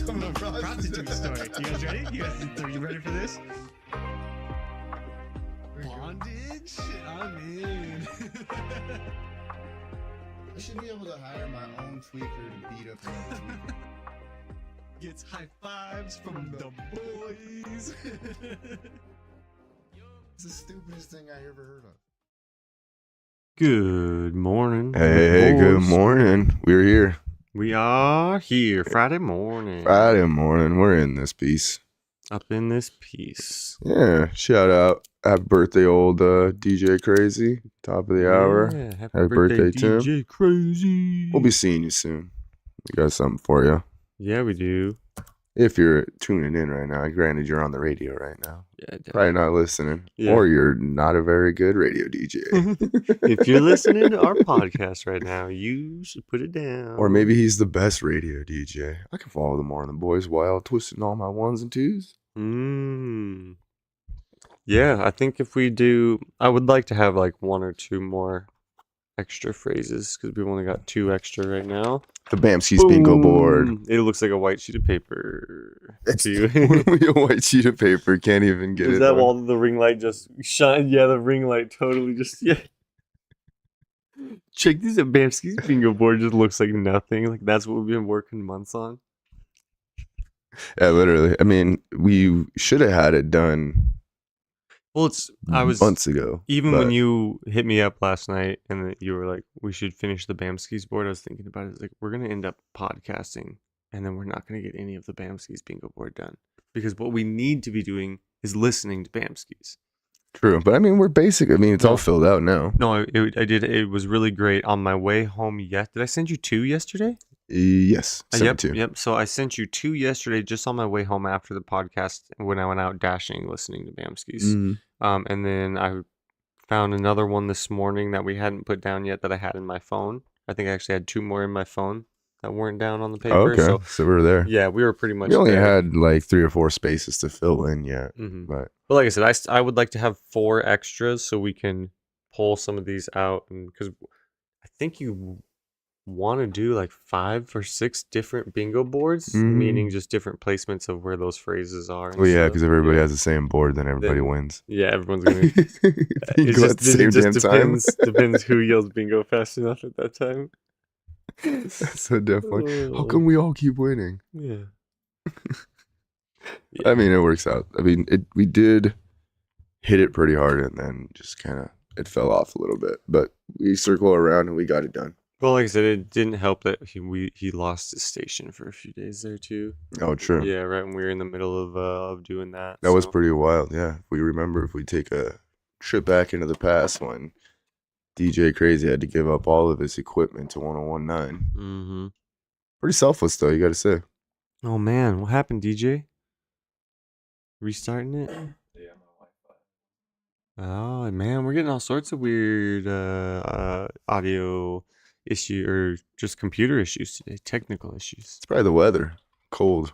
from a prostitute story. You guys ready? Are you ready for this? Bondage? I'm in. I should be able to hire my own tweaker to beat up another tweaker. Gets high fives from the boys. It's the stupidest thing I ever heard of. Good morning. Hey, good morning. We're here. We are here Friday morning. Friday morning. We're in this piece. Up in this piece. Yeah. Shout out. Happy birthday, old DJ Crazy. Top of the hour. Yeah, Happy birthday, Tim. DJ Crazy. We'll be seeing you soon. We got something for you. Yeah, we do. If you're tuning in right now, granted you're on the radio right now. Yeah, Probably not listening. Yeah. Or you're not a very good radio DJ. If you're listening to our podcast right now, you should put it down. Or maybe he's the best radio DJ. I can follow the Mornin boys while twisting all my ones and twos. Yeah, I think if we do, I would like to have like one or two more extra phrases because we've only got 2 extra right now. The Bamski's bingo board. It looks like a white sheet of paper. It's to you. a white sheet of paper. Can't even get Is it. that on. all the ring light just shine? Yeah, the ring light totally just, yeah. Check this out. Bamski's bingo board just looks like nothing. Like that's what we've been working months on. Yeah, literally. I mean, we should have had it done Well, I was months ago. even when you hit me up last night and you were like, we should finish the Bamski's board. I was thinking about it. It's like, we're going to end up podcasting and then we're not going to get any of the Bamski's bingo board done because what we need to be doing is listening to Bamski's. True, but I mean, we're basic. I mean, it's No. all filled out now. No, I did. It was really great on my way home. Did I send you 2 yesterday? Yes, Yep. 72. Yep. So I sent you 2 yesterday just on my way home after the podcast when I went out dashing, listening to Bamski's. Mhm. And then I found another one this morning that we hadn't put down yet that I had in my phone. I think I actually had 2 more in my phone that weren't down on the paper. Oh, okay, so we're there. Yeah, we were pretty much We only there. had like 3 or 4 spaces to fill in yet, But like I said, I would like to have 4 extras so we can pull some of these out. And because I think you want to do like 5 or 6 different bingo boards, meaning just different placements of where those phrases are. well, yeah, because everybody has the same board, then everybody wins. Yeah, everyone's gonna. You go at the same damn time. Depends who yells bingo fast enough at that time. That's so definitely. How come we all keep winning? Yeah. I mean, it works out. I mean, we did hit it pretty hard, and then just kind of it fell off a little bit. But we circle around and we got it done. Well, like I said, it didn't help that he lost his station for a few days there too. Oh, true. Yeah, right when we were in the middle of doing that. That was so. pretty wild. Yeah, if we remember, if we take a trip back into the past when DJ Crazy had to give up all of his equipment to 1019. Mm-hmm. Pretty selfless, though, you got to say. Oh man, what happened, DJ? Restarting it? Yeah, my Wi-Fi. Oh man, we're getting all sorts of weird audio issue or just computer issues today, technical issues. It's probably the weather. Cold.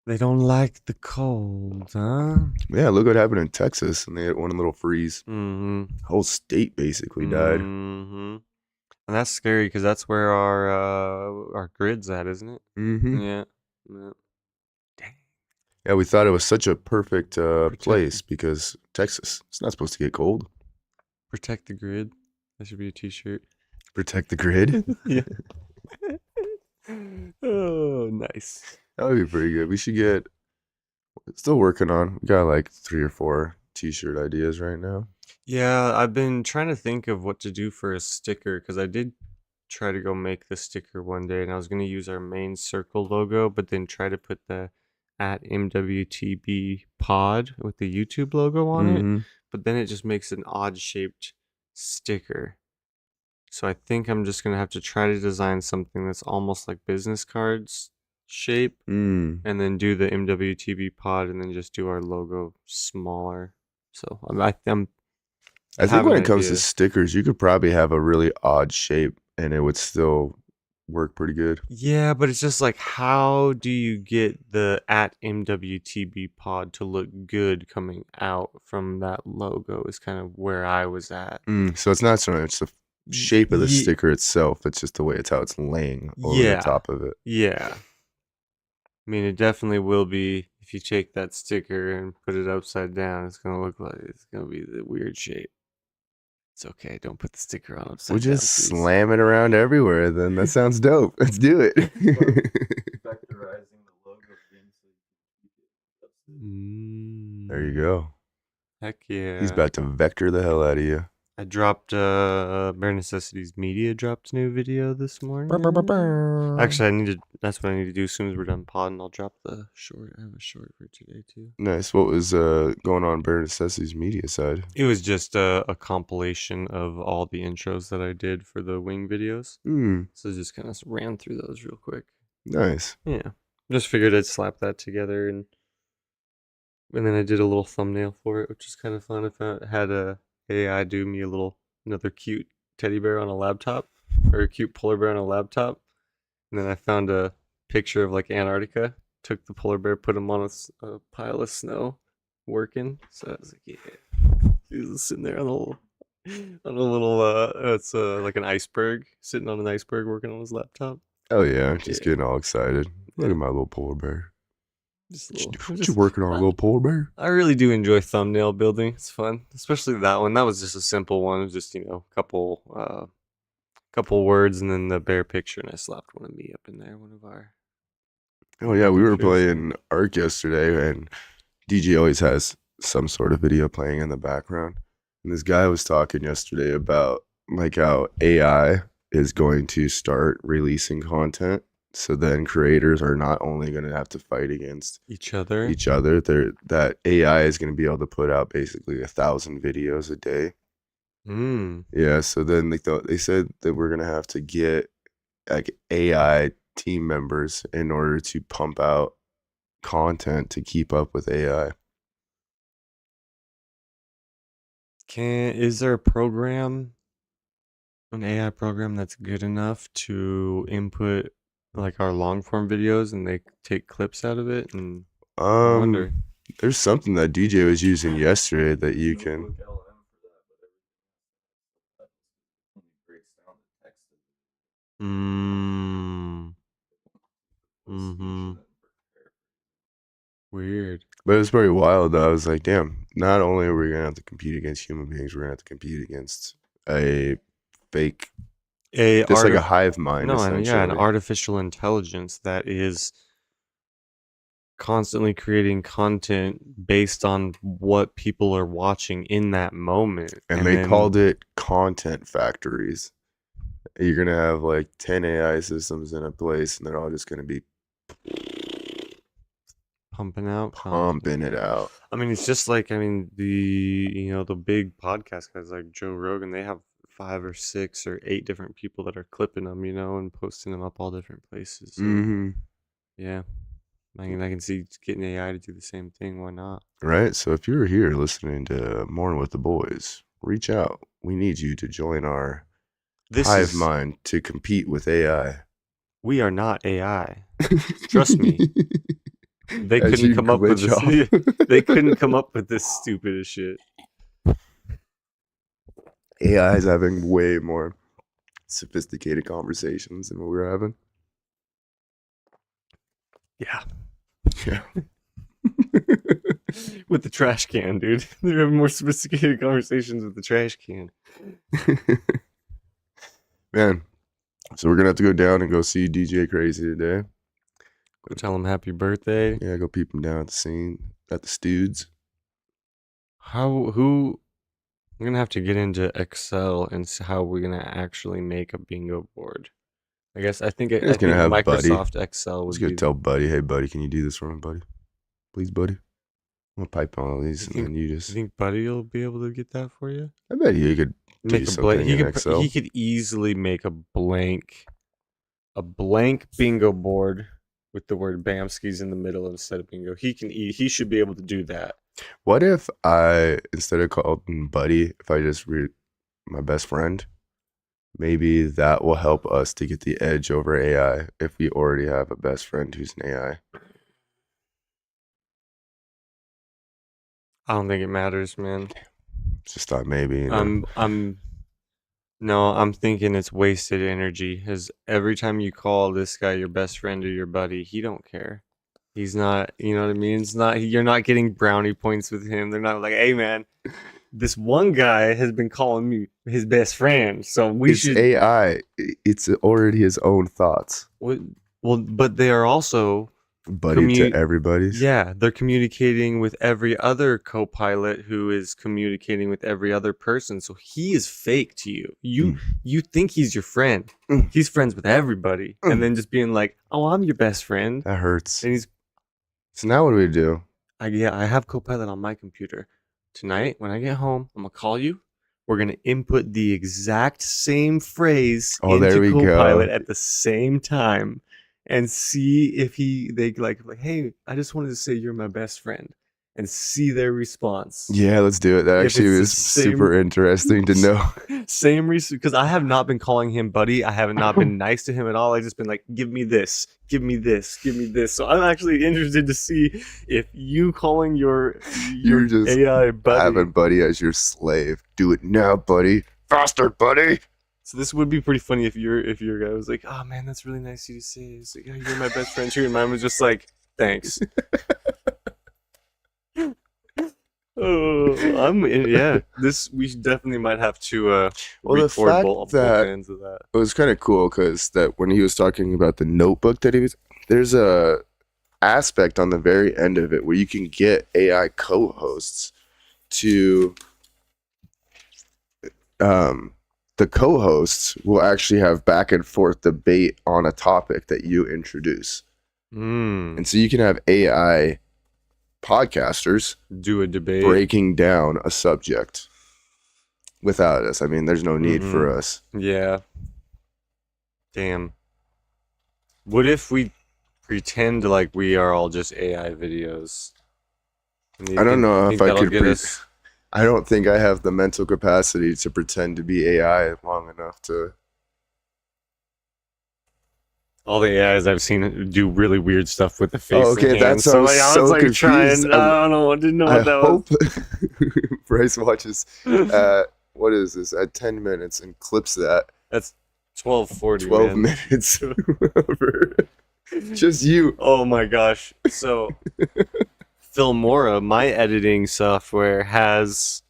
They don't like the cold, huh? Yeah, look what happened in Texas, and they had one little freeze. Mm-hmm. Whole state basically died. Mm-hmm. And that's scary because that's where our grid's at, isn't it? Mm-hmm. Yeah. Dang. Yeah, we thought it was such a perfect place because Texas, it's not supposed to get cold. Protect the grid. That should be a t-shirt. Protect the grid. Yeah. Oh, nice. That would be pretty good. We should get, still working on, we got like 3 or 4 t-shirt ideas right now. Yeah, I've been trying to think of what to do for a sticker because I did try to go make the sticker one day and I was going to use our main circle logo, but then try to put the @MWTB pod with the YouTube logo on it. But then it just makes an odd shaped sticker. So I think I'm just going to have to try to design something that's almost like business cards shape and then do the MWTB pod and then just do our logo smaller. So I think when it comes to stickers, you could probably have a really odd shape and it would still work pretty good. Yeah, but it's just like, how do you get the @MWTB pod to look good coming out from that logo is kind of where I was at. So it's not so much the shape of the sticker itself, it's just the way it's how it's laying over the top of it. Yeah. I mean, it definitely will be if you take that sticker and put it upside down. It's gonna look like it's gonna be the weird shape. It's okay. Don't put the sticker on upside We'll down. just Please. slam it around everywhere. Then that sounds dope. Let's do it. Vectorizing the logo again so you can keep it. There you go. Heck yeah. He's about to vector the hell out of you. I dropped Bare Necessities Media dropped a new video this morning. Actually, that's what I need to do as soon as we're done podding. I'll drop the short. I have a short for today too. Nice. What was going on Bare Necessities media side? It was just a compilation of all the intros that I did for the wing videos. So just kind of ran through those real quick. Nice. Yeah. Just figured I'd slap that together and then I did a little thumbnail for it, which is kind of fun. If I had a AI do me another cute teddy bear on a laptop, or a cute polar bear on a laptop, and then I found a picture of like Antarctica. Took the polar bear, put him on a pile of snow, working. So I was like, yeah, he was sitting there on a little it's like an iceberg, sitting on an iceberg, working on his laptop. Oh yeah, just getting all excited. Look at my little polar bear. What you working on, a little polar bear? I really do enjoy thumbnail building. It's fun, especially that one. That was just a simple one. It was just a couple words and then the bear picture, and I slapped one of me up in there. One of our. Oh yeah, we were playing Ark yesterday, and DJ always has some sort of video playing in the background. And this guy was talking yesterday about like how AI is going to start releasing content. So then creators are not only going to have to fight against each other, that AI is going to be able to put out basically 1,000 videos a day. Yeah. So then they said that we're going to have to get like AI team members in order to pump out content to keep up with AI. Is there a program, an AI program that's good enough to input like our long form videos and they take clips out of it? And I wonder. There's something that DJ was using yesterday that you can. Weird. But it was pretty wild though. I was like, damn, not only are we gonna have to compete against human beings, we're gonna have to compete against a fake, like a hive mind. No, an artificial intelligence that is constantly creating content based on what people are watching in that moment. And they called it content factories. You're gonna have like 10 AI systems in a place, and they're all just gonna be pumping it out. I mean, it's just like the big podcast guys like Joe Rogan. They have 5 or 6 or 8 different people that are clipping them, and posting them up all different places. So, yeah, I can see getting AI to do the same thing. Why not? Right. So if you're here listening to Morning with the Boys, reach out. We need you to join our hive mind to compete with AI. We are not AI. Trust me. They couldn't come up with this. They couldn't come up with this stupid as shit. AI is having way more sophisticated conversations than what we're having. Yeah. With the trash can, dude. They're having more sophisticated conversations with the trash can. Man. So we're gonna have to go down and go see DJ Crazy today. Go tell him happy birthday. Yeah, go peep him down at the scene at the Studs. I'm gonna have to get into Excel and see how we're gonna actually make a bingo board. I think have Microsoft Buddy. Excel would just gonna tell Buddy, hey Buddy, can you do this for me, Buddy? Please, Buddy. I'm gonna pipe on all these, then you just. You think Buddy will be able to get that for you? I bet he could make a blank. He could easily make a blank bingo board with the word Bamskis in the middle instead of bingo. He should be able to do that. What if I, instead of calling him Buddy, if I just read my best friend? Maybe that will help us to get the edge over AI if we already have a best friend who's an AI. I don't think it matters, man. Just thought maybe. I'm thinking it's wasted energy. Because every time you call this guy your best friend or your buddy, he don't care. He's not, you know what I mean? It's not, you're not getting brownie points with him. They're not like, hey man, this one guy has been calling me his best friend, so we It's should. AI. It's already his own thoughts. Well, but they are also Buddy to everybody's. Yeah, they're communicating with every other co-pilot who is communicating with every other person. So he is fake to you. You think he's your friend. He's friends with everybody, and then just being like, "Oh, I'm your best friend." That hurts. And he's. So now what do we do? I have co-pilot on my computer. Tonight, when I get home, I'm gonna call you. We're gonna input the exact same phrase into co-pilot at the same time. And see if they like, hey, I just wanted to say you're my best friend, and see their response. Yeah, let's do it. That actually was super interesting to know. Same reason, because I have not been calling him buddy. I have not been nice to him at all. I just been like, give me this, give me this, give me this. So I'm actually interested to see if you calling you're just AI buddy, having buddy as your slave. Do it now, buddy. Faster, buddy. So this would be pretty funny if your guy was like, "Oh man, that's really nice of you to say." It's like, "Oh, you're my best friend too," and mine was just like, "Thanks." We definitely might have to record both ends of that. It was kind of cool because that when he was talking about the notebook that there's a aspect on the very end of it where you can get AI co-hosts to the co-hosts will actually have back and forth debate on a topic that you introduce. And so you can have AI podcasters do a debate breaking down a subject without us. I mean, there's no need for us. Yeah. Damn. What if we pretend like we are all just AI videos? I don't know if I could I don't think I have the mental capacity to pretend to be AI long enough to. All the AIs I've seen do really weird stuff with the face. Oh, okay, that sounds I don't know. I didn't know what that was. Bryce watches. What is this? At 10 minutes and clips that. That's 12:40. 12 minutes. Just you. Oh my gosh. So. Filmora, my editing software, has.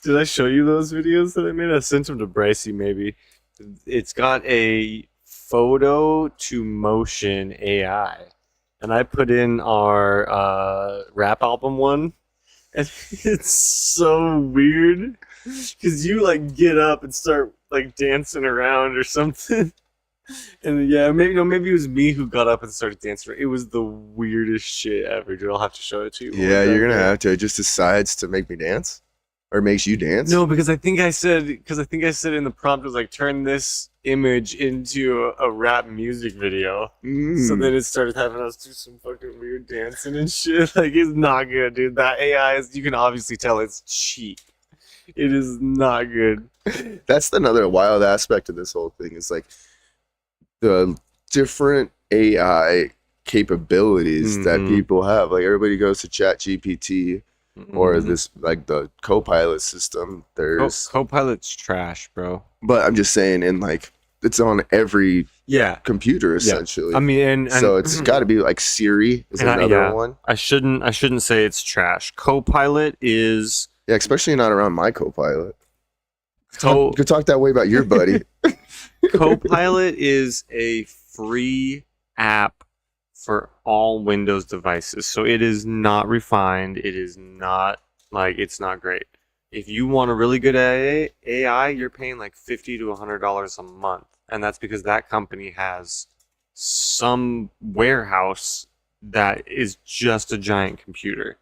Did I show you those videos that I made? I sent them to Brycey, maybe. It's got a photo to motion AI, and I put in our rap album one, and it's so weird because you like get up and start like dancing around or something. And maybe it was me who got up and started dancing. It was the weirdest shit ever, dude. I'll have to show it to you. Yeah, you're gonna have to. It just decides to make me dance, or makes you dance. No, because I think I said in the prompt it was like, turn this image into a rap music video. So then it started having us do some fucking weird dancing and shit. Like, it's not good, dude. That AI is, you can obviously tell it's cheap. It is not good. That's another wild aspect of this whole thing. Is like the different AI capabilities that people have. Like, everybody goes to ChatGPT or this, like, the Copilot system. There's Copilot's trash, bro. But I'm just saying, in like, it's on every computer essentially. I mean, and so it's got to be like Siri is another one. I shouldn't say it's trash. Copilot is especially not around my Copilot. Go talk that way about your buddy. Copilot is a free app for all Windows devices. So it is not refined. It is not like, it's not great. If you want a really good AI, you're paying like $50 to $100 a month. And that's because that company has some warehouse that is just a giant computer.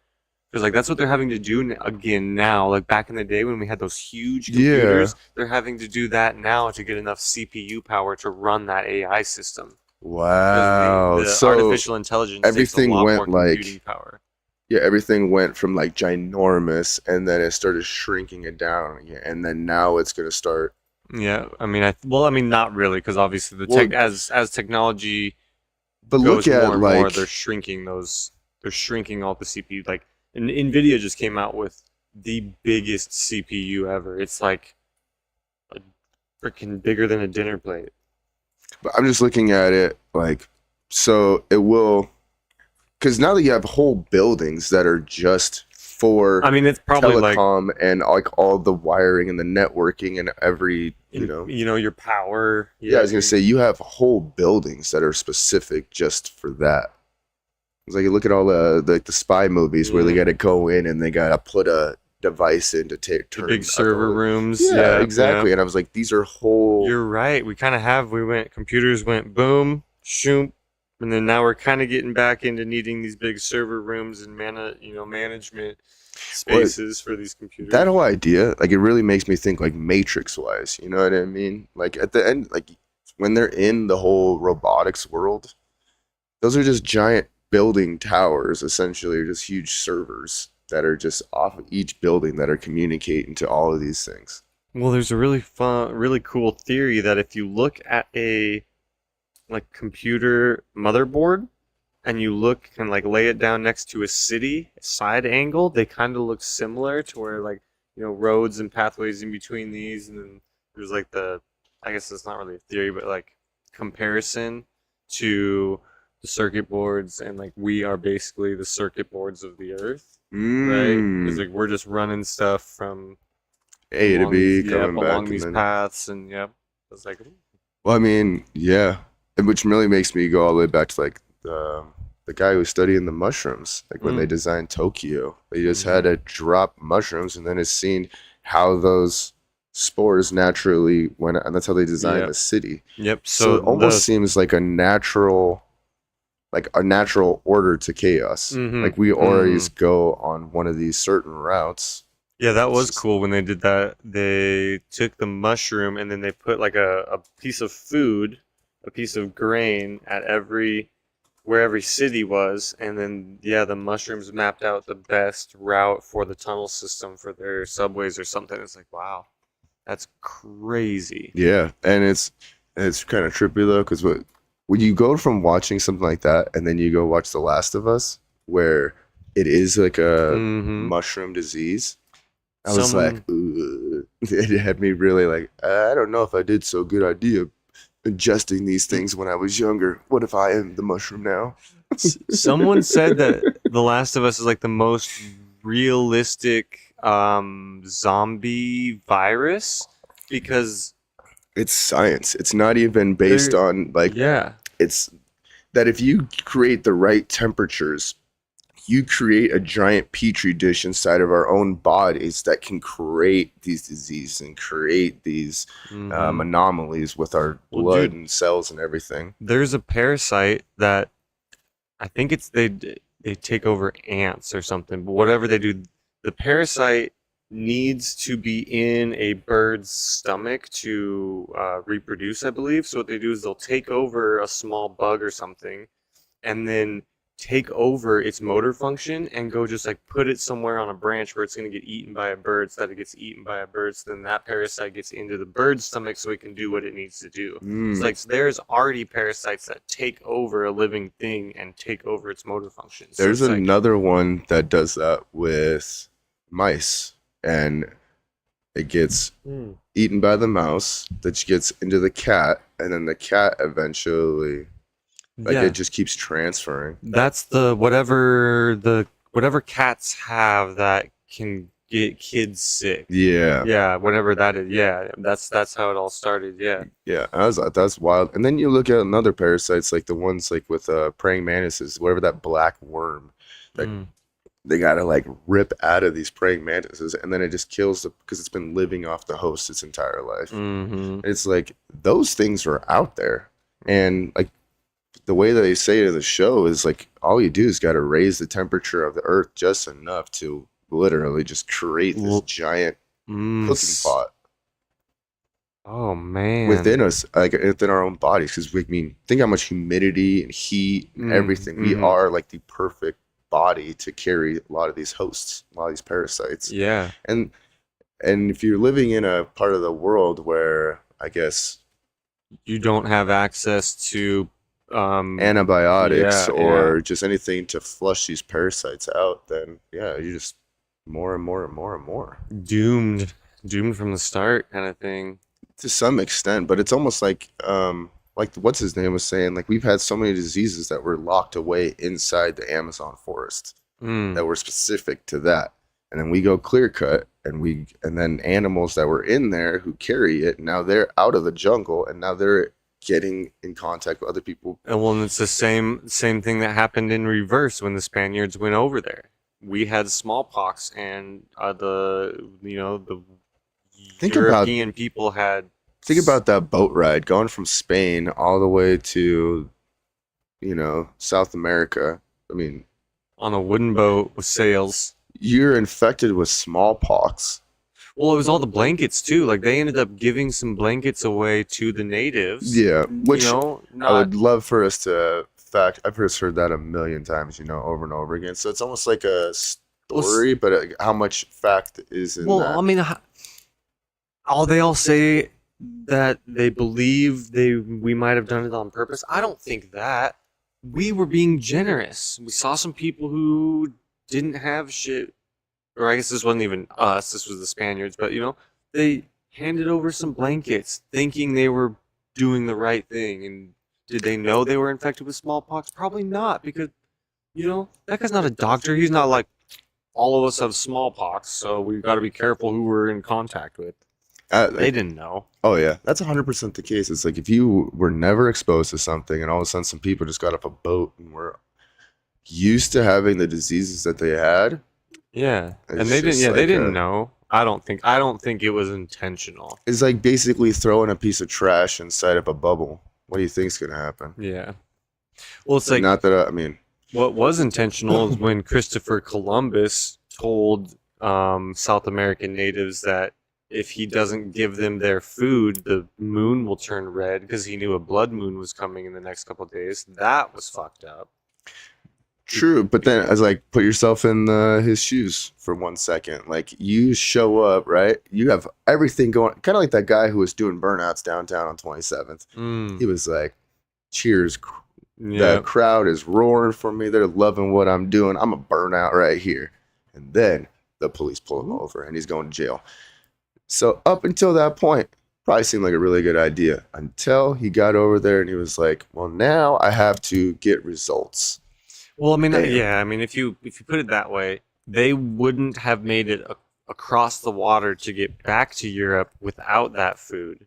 Because like that's what they're having to do again now. Like back in the day when we had those huge computers, they're having to do that now to get enough CPU power to run that AI system. Wow! The artificial intelligence everything takes a lot went more like computing power. Yeah, everything went from like ginormous, and then it started shrinking it down again, and then now it's gonna start. Yeah, I mean, not really, because obviously the as technology but goes look at more and like more, they're shrinking all the CPU. Like, and NVIDIA just came out with the biggest CPU ever. It's like a freaking bigger than a dinner plate. But I'm just looking at it like, so it will because now that you have whole buildings that are just for I mean, it's probably like telecom and like all the wiring and the networking and every your power. I was gonna say you have whole buildings that are specific just for that. It's like you look at all the spy movies where they got to go in and they got to put a device in to turn big server rooms. Yeah, exactly. And I was like, these are whole. You're right. We kind of have. Computers went boom, shoom, and then now we're kind of getting back into needing these big server rooms and management spaces for these computers. That whole idea, like, it really makes me think like Matrix wise. You know what I mean? Like at the end, like when they're in the whole robotics world, those are just giant building towers, essentially, are just huge servers that are just off of each building that are communicating to all of these things. Well, there's a really cool theory that if you look at a computer motherboard and you look and lay it down next to a city side angle, they kind of look similar to where roads and pathways in between these, and then there's I guess it's not really a theory, but comparison to the circuit boards, and we are basically the circuit boards of the earth, right? Because we're just running stuff from A to B, coming back along these paths, and it's well, I mean, yeah, and which really makes me go all the way back to the guy who was studying the mushrooms, when they designed Tokyo, they just had to drop mushrooms, and then it's seen how those spores naturally went, and that's how they designed the city. So it almost seems like a natural order to chaos. We always go on one of these certain routes. Yeah, that was cool when they did that. They took the mushroom and then they put a piece of food, a piece of grain at where every city was, and then the mushrooms mapped out the best route for the tunnel system for their subways or something. It's wow, that's crazy. Yeah, and it's kind of trippy though, because when you go from watching something like that and then you go watch The Last of Us, where it is like a mushroom disease, I was ooh. It had me really I don't know if I did so good idea ingesting these things when I was younger. What if I am the mushroom now? Someone said that The Last of Us is the most realistic zombie virus because it's science. It's not even based on it's that if you create the right temperatures, you create a giant petri dish inside of our own bodies that can create these diseases and create these anomalies with our blood and cells and everything. There's a parasite that I think they take over ants or something, but whatever they do, the parasite needs to be in a bird's stomach to reproduce, I believe. So what they do is they'll take over a small bug or something and then take over its motor function and go just put it somewhere on a branch where it's going to get eaten by a bird, so that it gets eaten by a bird, so then that parasite gets into the bird's stomach so it can do what it needs to do. So there's already parasites that take over a living thing and take over its motor function. So there's another one that does that with mice, and it gets eaten by the mouse, that gets into the cat, and then the cat eventually it just keeps transferring. That's whatever cats have that can get kids sick. Yeah, whatever that is. Yeah, that's how it all started. Yeah. That's wild. And then you look at another parasites, the ones with praying mantises, whatever, that black worm that they gotta rip out of these praying mantises, and then it just kills because it's been living off the host its entire life. It's those things are out there, and the way that they say it in the show is all you do is got to raise the temperature of the earth just enough to literally just create this giant cooking pot. Oh man! Within us, within our own bodies, because think how much humidity and heat and everything. We are the perfect body to carry a lot of these hosts, a lot of these parasites. Yeah. And if you're living in a part of the world where I guess you don't have access to antibiotics or just anything to flush these parasites out, then you're just more and more and more and more doomed from the start, kind of thing. To some extent, but it's almost like what's his name was saying, like we've had so many diseases that were locked away inside the Amazon forest that were specific to that. And then we go clear cut and then animals that were in there who carry it, now they're out of the jungle and now they're getting in contact with other people. And well, it's the same thing that happened in reverse when the Spaniards went over there. We had smallpox, and the European people had. Think about that boat ride going from Spain all the way to, South America. I mean, on a wooden boat with sails. You're infected with smallpox. Well, it was all the blankets too. Like they ended up giving some blankets away to the natives. Yeah, which I would love for us to fact. I've just heard that a million times, over and over again. So it's almost like a story, but how much fact is in that? Well, I mean, they all say that they believe we might have done it on purpose. I don't think that. We were being generous. We saw some people who didn't have shit. Or I guess this wasn't even us, this was the Spaniards, but they handed over some blankets thinking they were doing the right thing. And did they know they were infected with smallpox? Probably not, because that guy's not a doctor. He's not like, all of us have smallpox, so we've got to be careful who we're in contact with. They didn't know. Oh yeah, that's 100% the case. It's like if you were never exposed to something and all of a sudden some people just got off a boat and were used to having the diseases that they had. Yeah, and they didn't. Yeah, they didn't know. I don't think it was intentional. It's like basically throwing a piece of trash inside of a bubble. What do you think's gonna happen? Yeah. Well, it's like not that I mean. What was intentional is when Christopher Columbus told South American natives that if he doesn't give them their food, the moon will turn red, because he knew a blood moon was coming in the next couple of days. That was fucked up. True, but then I was like, put yourself in his shoes for 1 second. Like, you show up, right? You have everything going, kind of like that guy who was doing burnouts downtown on 27th. He was like, cheers. Yeah. The crowd is roaring for me. They're loving what I'm doing. I'm a burnout right here. And then the police pull him over and he's going to jail. So up until that point, probably seemed like a really good idea until he got over there and he was like, well, now I have to get results. Well, I mean, yeah, I mean, if you put it that way, they wouldn't have made it across the water to get back to Europe without that food.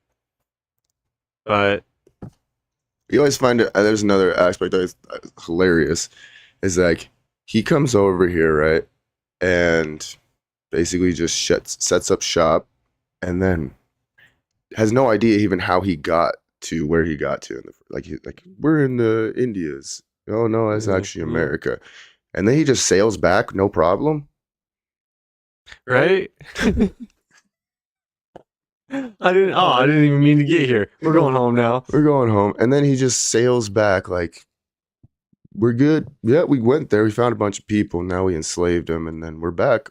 But you always find it. There's another aspect that's hilarious, is like he comes over here, right, and basically just sets up shop, and then has no idea even how he got to where he got to. Like we're in the Indias. Oh no, that's actually America. And then he just sails back, no problem. Right? I didn't even mean to get here. We're going home now. We're going home. And then he just sails back like, we're good. Yeah, we went there. We found a bunch of people. Now we enslaved them, and then we're back.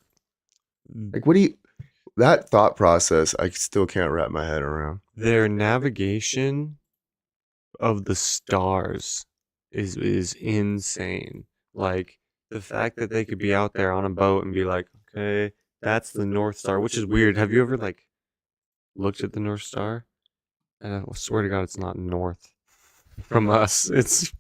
Like, that thought process, I still can't wrap my head around. Their navigation of the stars is insane. Like, the fact that they could be out there on a boat and be like, okay, that's the North Star, which is weird. Have you ever like looked at the North Star? And I swear to God, it's not north from us. It's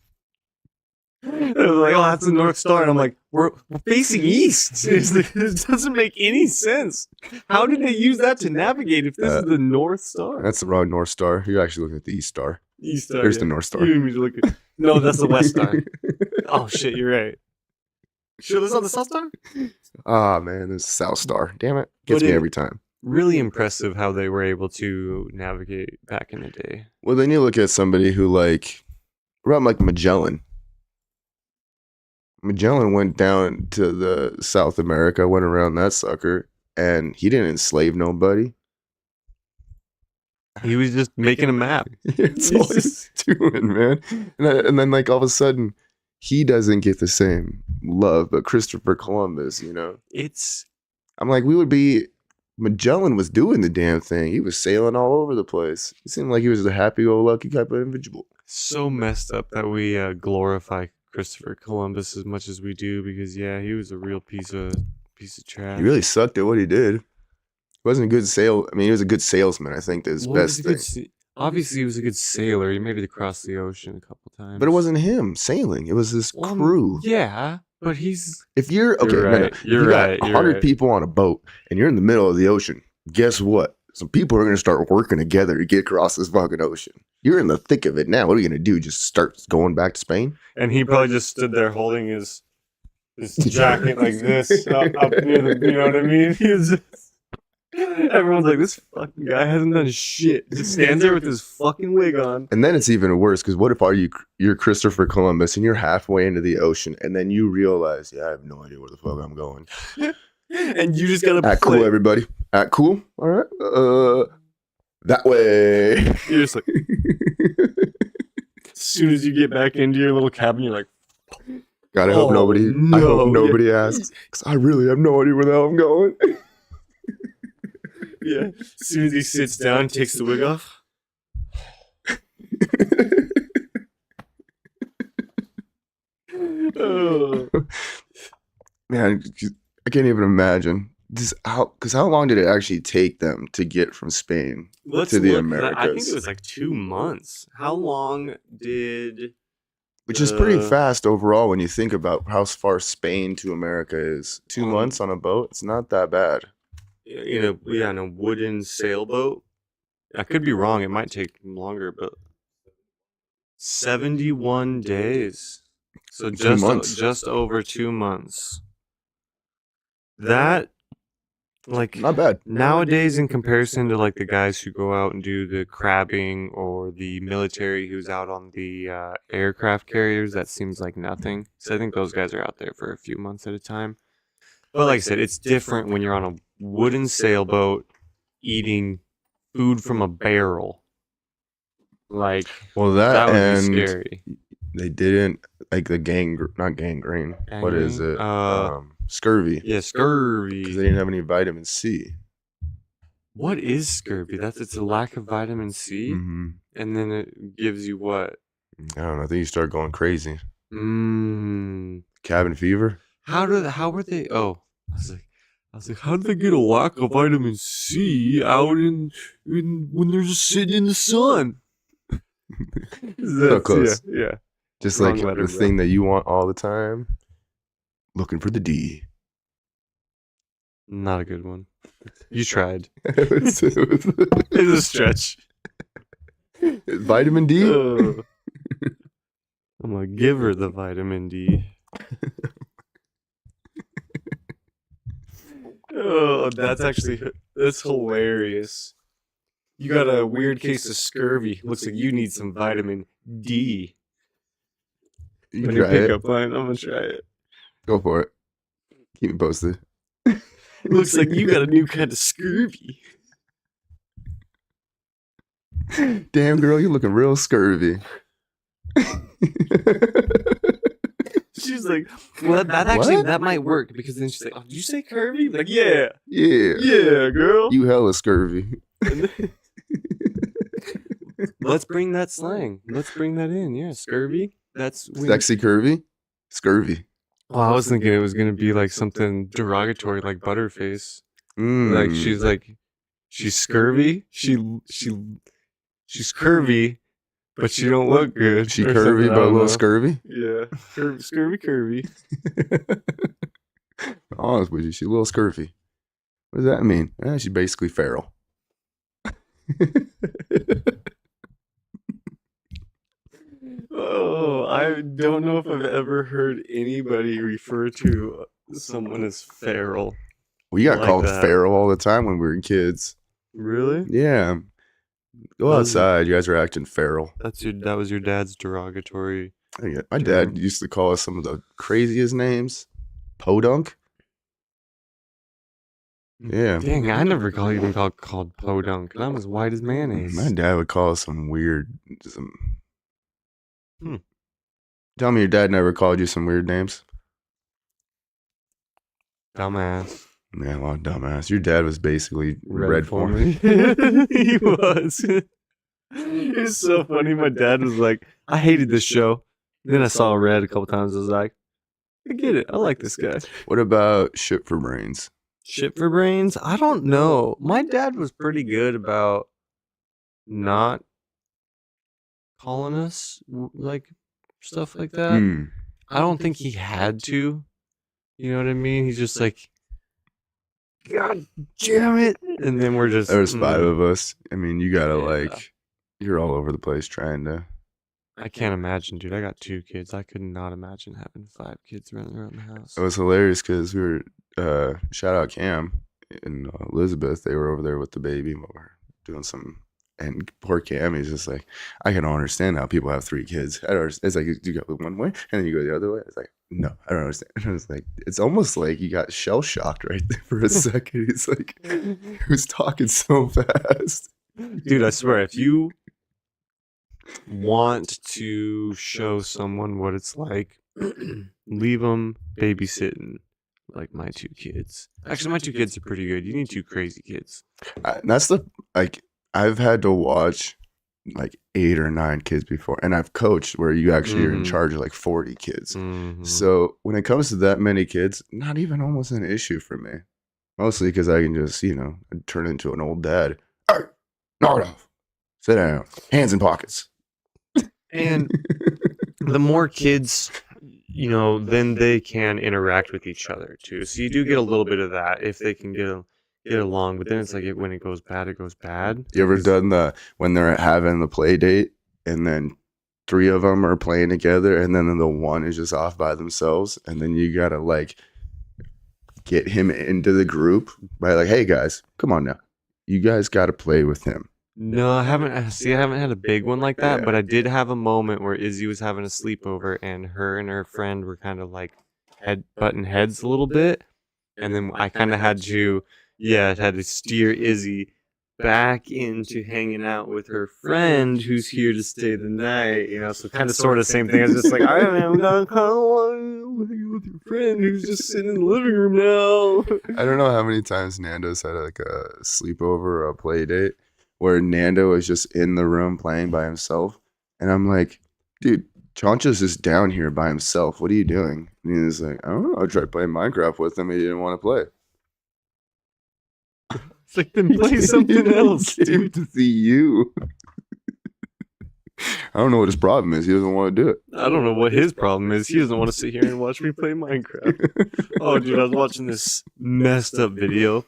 like, oh, that's the North Star, and I'm like, we're facing east. It doesn't make any sense. How did they use that to navigate if this is the North Star? That's the wrong North Star. You're actually looking at the East Star. East Star. There's the North Star. You didn't mean to look at... No, that's the West Star. Oh shit, you're right. Sure, that's not the South Star? Ah, man, this is South Star. Damn it. Gets me every time. Really impressive how they were able to navigate back in the day. Well, then you look at somebody who like Magellan. Magellan went down to the South America, went around that sucker, and he didn't enslave nobody. He was just making a map. It's all he's doing, man. And then like all of a sudden, he doesn't get the same love, but Christopher Columbus, I'm like, Magellan was doing the damn thing. He was sailing all over the place. He seemed like he was a happy-go-lucky type of individual. So messed up that we glorify Christopher Columbus as much as we do, because he was a real piece of trash. He really sucked at what he did. He wasn't a good he was a good salesman. I think that's his best thing. Obviously, he was a good sailor. He made it across the ocean a couple times. But it wasn't him sailing. It was his Well, crew. Yeah, but he's... If you're okay, You're no, right, if you're you right, got you're 100 right. people on a boat and you're in the middle of the ocean, guess what? Some people are going to start working together to get across this fucking ocean. You're in the thick of it now. What are you going to do? Just start going back to Spain? And he probably just stood there holding his jacket like this up near the... You know what I mean? He was just... Everyone's like, this fucking guy hasn't done shit. Just stands there with his fucking wig on. And then it's even worse because what if you're Christopher Columbus and you're halfway into the ocean and then you realize, yeah, I have no idea where the fuck I'm going. And you just gotta Act cool, everybody. Act cool. All right. That way. You're just like, as soon as you get back into your little cabin, you're like, Gotta hope nobody. I hope nobody yeah. asks because I really have no idea where the hell I'm going. Yeah. As soon as he sits down, takes the wig off. Oh. Man, I can't even imagine this. How long did it actually take them to get from Spain to the Americas? I think it was like 2 months. How long did? Which is pretty fast overall when you think about how far Spain to America is. 2 months on a boat, it's not that bad. In a wooden sailboat. I could be wrong. It might take longer, but 71 days. So 2 months. just over 2 months. That, like, Not bad. nowadays in comparison to like the guys who go out and do the crabbing or the military who's out on the aircraft carriers, that seems like nothing. So I think those guys are out there for a few months at a time. But like I said, it's different when you're on a wooden sailboat eating food from a barrel. Like, Well, that would and be scary. they didn't like the not gangrene. What is it? Scurvy. Yeah, Because scurvy. they didn't have any vitamin C. What is scurvy? It's a lack of vitamin C, Mm-hmm. and then it gives you what? I don't know. I think you start going crazy. Mmm. Cabin fever. How were they? Oh, I was like, how did they get a lack of vitamin C out in when they're just sitting in the sun? So close. Yeah. Just Wrong like letter, the bro. thing that you want all the time. Looking for the D. Not a good one. You tried. It was- It's a stretch. Vitamin D? I'm gonna give her the vitamin D. Oh, that's hilarious. You got a weird case of scurvy. Looks like you need some vitamin D. You When you try pick it. up line, I'm gonna try it. Go for it. Keep me posted. Looks like you got a new kind of scurvy. Damn, girl, you're looking real scurvy. She's like, well, that might work because then she's like, oh, did you say curvy? Like, yeah, Yeah. girl. You hella scurvy. Let's bring that slang. Let's bring that in. Yeah, scurvy. That's Sexy curvy? Scurvy. Well, I was thinking it was gonna be like something derogatory, like butterface. Like she's scurvy. She's curvy, but she don't look good. She or curvy something, I but a don't little know. scurvy? Yeah, scurvy. Honest with you, she's a little scurvy. What does that mean? She's basically feral. Oh, I don't know if I've ever heard anybody refer to someone as feral. We got Like called that. feral all the time when we were kids. Really? Yeah. Go Those- outside. You guys are acting feral. That was your dad's derogatory. My dad used to call us some of the craziest names. Podunk. Yeah. Dang, I never even called podunk, and I'm as white as mayonnaise. My dad would call us some weird. Hmm. Tell me your dad never called you some weird names. Dumbass. Man, well, dumbass. Your dad was basically red for me. He was. It was so funny. My dad was like, I hated this show. Then I saw Red a couple times. I was like, I get it. I like this guy. What about shit for brains? Shit for brains? I don't know. My dad was pretty good about not calling us like stuff like that. Mm. I don't think he had to. You know what I mean? He's just like, God damn it. And then we're just. There's 5 of us. I mean, you gotta Yeah. you're all over the place trying to. I can't imagine, dude. I got 2 kids. I could not imagine having 5 kids running around the house. It was hilarious because we were, shout out Cam and Elizabeth. They were over there with the baby. We were doing some, and poor Cam, he's just like, I can understand how people have 3 kids. I don't understand. It's like, you go one way and then you go the other way. It's like, no, I don't understand. And it's like, it's almost like you got shell shocked right there for a second. He's like, he was talking so fast. Dude, I swear, if you want to show someone what it's like, leave them babysitting like my 2 kids. Actually, my 2 kids are pretty good. You need 2 crazy kids. That's I've had to watch like 8 or 9 kids before, and I've coached where you actually are in charge of like 40 kids. So when it comes to that many kids, not even almost an issue for me. Mostly because I can just, turn into an old dad. Hey, knock it off. Sit down. Hands in pockets. And the more kids, then they can interact with each other too. So you do get a little bit of that if they can get along. But then it's like when it goes bad, it goes bad. You ever done when they're having the play date and then 3 of them are playing together and then the one is just off by themselves, and then you gotta like get him into the group by like, hey guys, come on now, you guys gotta play with him. No, I haven't had a big one like that, but I did have a moment where Izzy was having a sleepover and her friend were kind of like butting heads a little bit. And then I kind of had to steer Izzy back into hanging out with her friend who's here to stay the night, so kind of sort of same thing. I was just like, all right, man, I'm gonna kind of want to hang with your friend who's just sitting in the living room now. I don't know how many times Nando's had like a sleepover or a play date where Nando is just in the room playing by himself. And I'm like, dude, Chancho's just down here by himself. What are you doing? And he's like, I don't know. I tried playing Minecraft with him. He didn't want to play. It's like, then play something else, dude. To see you. I don't know what his problem is. He doesn't want to do it. I don't know what his problem is. He doesn't want to sit here and watch me play Minecraft. Oh, dude, I was watching this messed up video.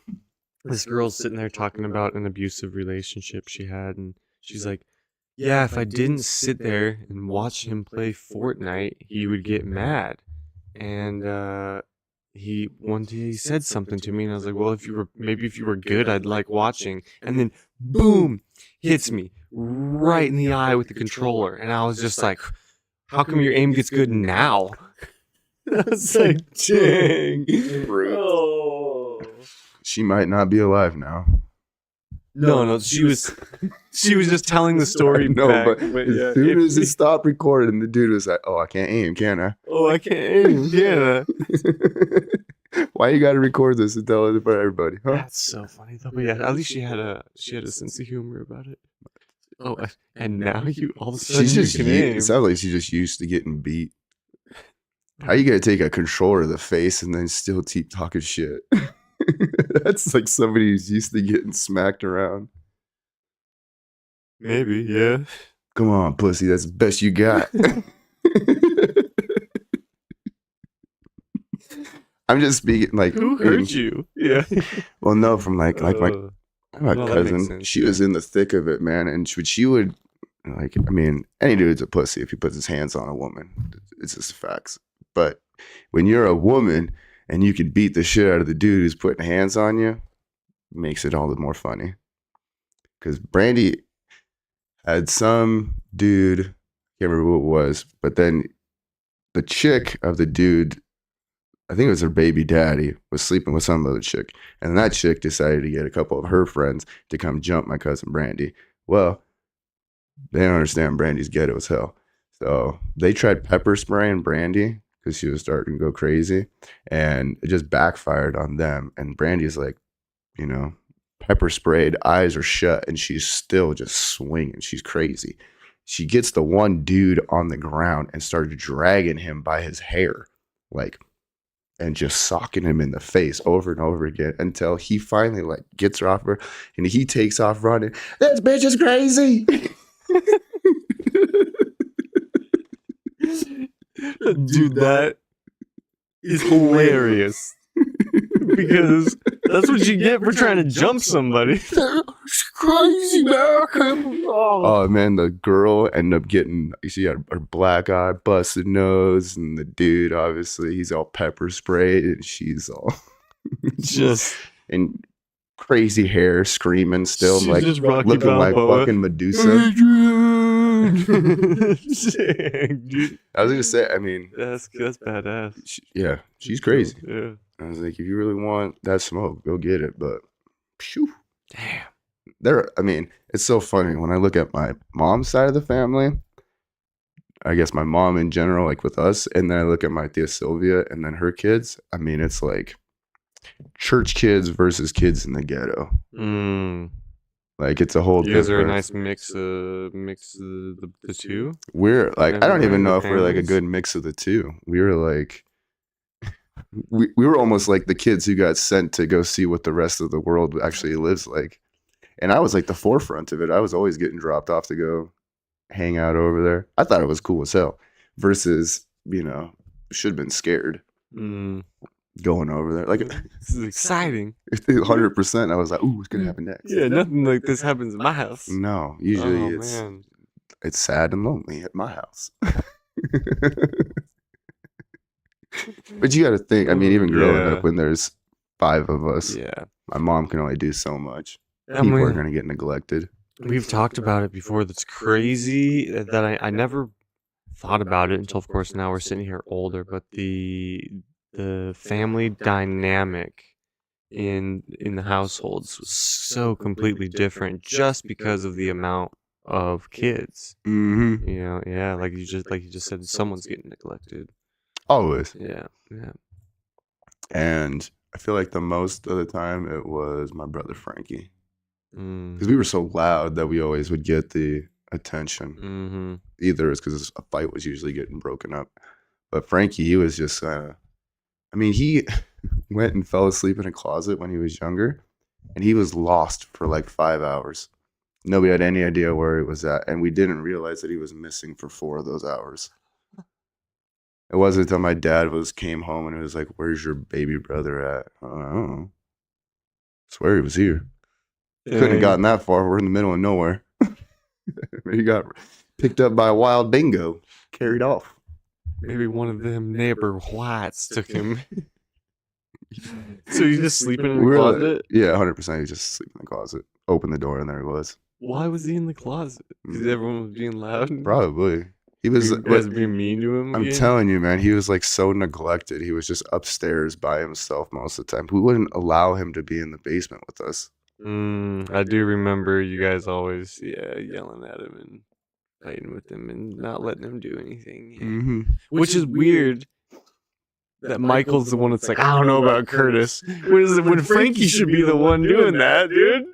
This girl's sitting there talking about an abusive relationship she had, and she's like, yeah, if I didn't sit there and watch him play Fortnite, he would get mad. And one day he said something to me, and I was like, well, if you were good, I'd like watching. And then boom, hits me right in the eye with the controller, and I was just like, how come your aim gets good now? I was like, dang. Oh. She might not be alive now. No, she was just telling the story. No, back, but yeah, as soon as it stopped recording, the dude was like, "Oh, I can't aim, can I? Oh, I can't aim, can I?" Why you got to record this and tell it for everybody? Huh? That's so funny though. But yeah, at least she had a sense of humor about it. Oh, and now you all of a sudden She's you can aim. It sounds like she's just used to getting beat. How you gonna take a controller to the face and then still keep talking shit? That's like somebody who's used to getting smacked around. Maybe, yeah. Come on, pussy. That's the best you got. I'm just speaking like, who hurt you? Yeah. Well, no, from like my well, cousin. She was in the thick of it, man, and she would like. I mean, any dude's a pussy if he puts his hands on a woman. It's just facts. But when you're a woman and you can beat the shit out of the dude who's putting hands on you, it makes it all the more funny. Because Brandy had some dude, can't remember who it was, but then the chick of the dude, I think it was her baby daddy, was sleeping with some other chick. And that chick decided to get a couple of her friends to come jump my cousin Brandy. Well, they don't understand Brandy's ghetto as hell. So they tried pepper spraying Brandy because she was starting to go crazy. And it just backfired on them. And Brandy's like, pepper sprayed, eyes are shut, and she's still just swinging. She's crazy. She gets the one dude on the ground and started dragging him by his hair, and just socking him in the face over and over again until he finally gets her off her and he takes off running. This bitch is crazy. Dude, that is hilarious. Because that's what you get for trying to jump somebody. It's crazy, man. Oh man, the girl ended up getting, she had her black eye, busted nose, and the dude, obviously, he's all pepper sprayed, and she's all Just and crazy hair, screaming still, she's like just Rocky looking like Balboa. fucking Medusa. Dude, I was gonna say, I mean, that's badass. yeah, she's crazy. Yeah. I was like, if you really want that smoke, go get it. But, phew. Damn. I mean, it's so funny when I look at my mom's side of the family. I guess my mom in general, like with us, and then I look at my tia Sylvia and then her kids. I mean, it's like church kids versus kids in the ghetto. Like it's a whole. You guys are a different- nice mix of the two. We're like, I don't even know if we're like a families. good mix of the two. We were like, we were almost like the kids who got sent to go see what the rest of the world actually lives like. And I was like the forefront of it. I was always getting dropped off to go hang out over there. I thought it was cool as hell. Versus, you know, should have been scared going over there. Like, This is exciting. 100%. I was like, ooh, what's gonna happen next? Yeah, nothing like this happens in my house. No, usually Man. it's sad and lonely at my house. But you got to think. I mean, even growing up, when there's 5 of us, Yeah. my mom can only do so much. I People are mean, gonna get neglected. we've talked about it before. That's crazy that I never thought about it until, of course, now we're sitting here older. But the family dynamic in the households was so completely different just because of the amount of kids. Mm-hmm. You know, yeah, like you just said, someone's getting neglected. Always. Yeah, yeah. And I feel like the most of the time it was my brother Frankie, Mm. because we were so loud that we always would get the attention. Mm-hmm. Either it's because a fight was usually getting broken up, but Frankie, he was just I mean, he went and fell asleep in a closet when he was younger, and he was lost for like 5 hours. Nobody had any idea where he was at, and we didn't realize that he was missing for 4 of those hours. It wasn't until my dad came home and it was like, "Where's your baby brother at?" I don't know. Swear he was here. Couldn't have gotten that far. We're in the middle of nowhere. He got picked up by a wild dingo, carried off. Maybe one of them neighbor whites took him. So he's just sleeping in the closet? Yeah, 100%. He was just sleeping in the closet. Opened the door and there he was. Why was he in the closet? Because everyone was being loud? Probably. He was. You guys being mean to him I'm again? telling you, man, he was like so neglected. He was just upstairs by himself most of the time. We wouldn't allow him to be in the basement with us. I do remember you guys always, yelling at him and fighting with him and not letting him do anything. Yeah. Mm-hmm. Which is weird that Michael's the one that's like, I don't know about Curtis. When Frankie should be the one doing that, dude.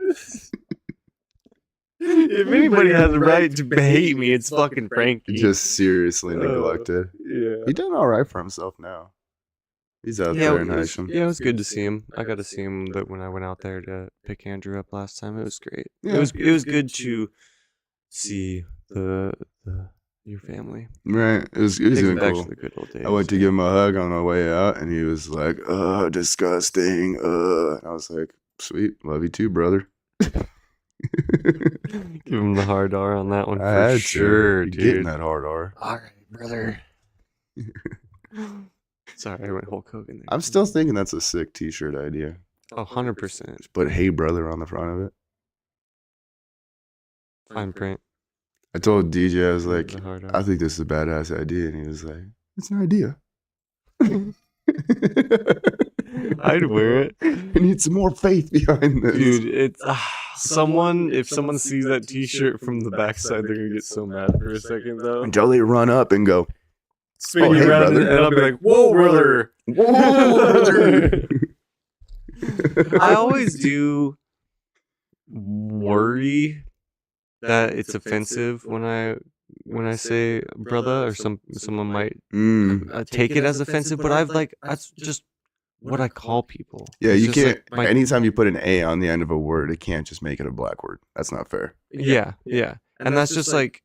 If anybody has a right to hate me, it's fucking Frankie. Just seriously neglected. Yeah. He done all right for himself now. He's out there in Isham. Yeah, it was good to see him. I got to see him when I went out there to pick Andrew up last time. It was great. Yeah. It was good to see your family. Right. It was Takes even me back cool. to the good old days. I went to give him a hug on my way out, and he was like, disgusting. And I was like, sweet. Love you too, brother. Give him the hard R on that one I for had to. sure, You're dude. getting that hard R. All right, brother. Sorry, I went Hulk Hogan there. I'm still thinking that's a sick t-shirt idea. 100%. Just put "Hey Brother" on the front of it. Fine print. I told DJ, I was like, The hard I R. think this is a badass idea. And he was like, it's an idea. I'd wear it. I need some more faith behind this. Dude, it's if someone sees that t-shirt from the backside, they're gonna get so mad for a second though. Until they run up and go, Spin "Oh, you hey, around brother." and I'll be like, whoa, brother. whoa, I always do worry that it's offensive when I say brother, or someone might take it as offensive, but that's just what I call people. Yeah, It's you just can't. like Anytime you put an A on the end of a word, it can't just make it a black word. That's not fair. yeah, and that's just like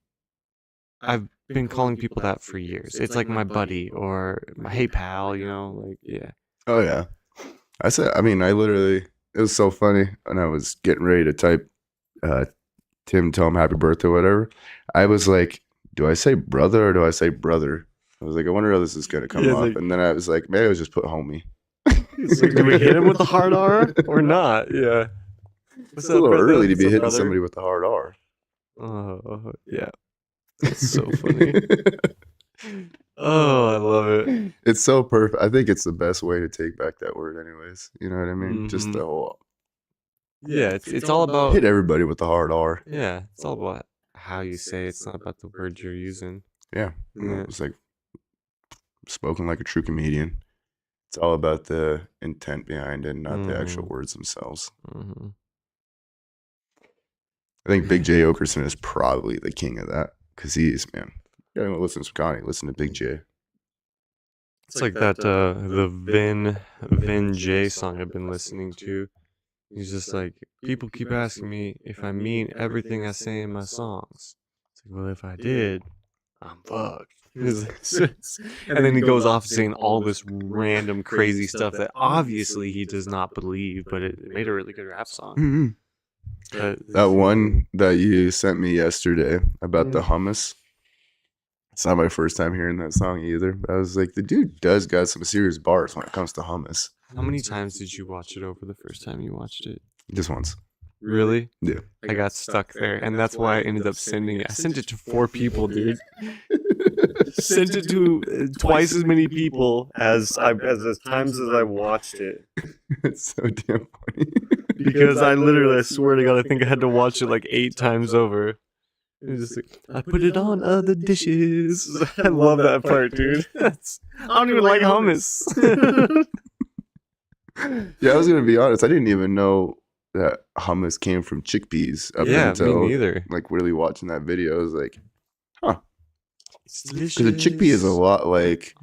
I've been calling people that for years. It's like my buddy or my hey pal, you know, like yeah. Oh yeah. I literally, it was so funny when I was getting ready to type Tim, tell him happy birthday or whatever. I was like, do I say brother or do I say brother? I was like, I wonder how this is gonna come off. And then I was like, maybe I'll just put homie. It's like, do we hit him with the hard R or not? Yeah. It's a little early to be hitting somebody with the hard R. Oh, yeah. It's so funny. Oh, I love it. It's so perfect. I think it's the best way to take back that word anyways. You know what I mean? Just the whole... Yeah, it's all about... Hit everybody with the hard R. Yeah, it's all about how you say it. It's not about the words you're using. Yeah. It's like spoken like a true comedian. It's all about the intent behind it, not the actual words themselves. I think Big J Okerson is probably the king of that because he's, man, you gotta listen to Connie, listen to Big J. It's like that, the Vin J song I've been listening to. He's just like, people keep asking me if I mean everything I say in my songs. It's like, well, if I did, I'm fucked. And then he goes off saying all this random crazy stuff that obviously he does not believe, but it made a really good rap song. That one that you sent me yesterday about the hummus. It's not my first time hearing that song either. But I was like, the dude does got some serious bars when it comes to hummus. How many times did you watch it over the first time you watched it? Just once. Really? Yeah. I got stuck there, and that's why I ended up sending it. I sent it to 4 people, dude. Sent it to twice as many people as times as I watched it. It's so damn funny. Because I literally, I swear to God, I think I had to watch it like 8 times over. It was just like, I put it on other dishes. I love that part, dude. I don't even like hummus. Yeah, I was gonna be honest. I didn't even know that hummus came from chickpeas up until me neither. like really watching that video. I was like, huh. It's delicious. Because a chickpea is a lot like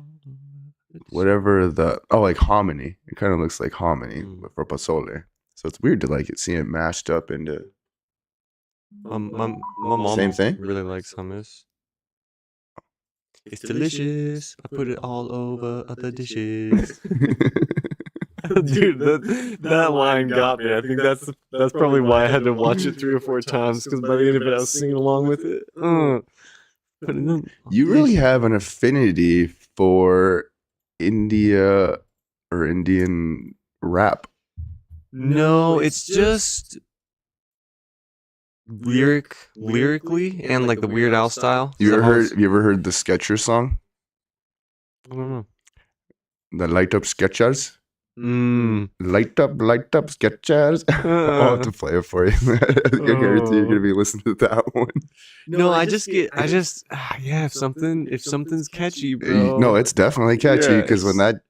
whatever like hominy. It kind of looks like hominy for pozole. So it's weird to like see it mashed up into. My mom Same thing? really likes hummus. It's delicious. I put it all over other dishes. Dude, that line got me. I think that's probably why I had to watch it 3 or 4 times, because by the end of it, I was singing along with it. You really have an affinity for India or Indian rap. No, it's just lyrically and like the Weird Al style. You ever heard the Skechers song? I don't know. The Light Up Skechers? Light up Skechers. I'll have to play it for you. I guarantee you're gonna be listening to that one. No, if something's catchy, bro. No, it's definitely catchy because when that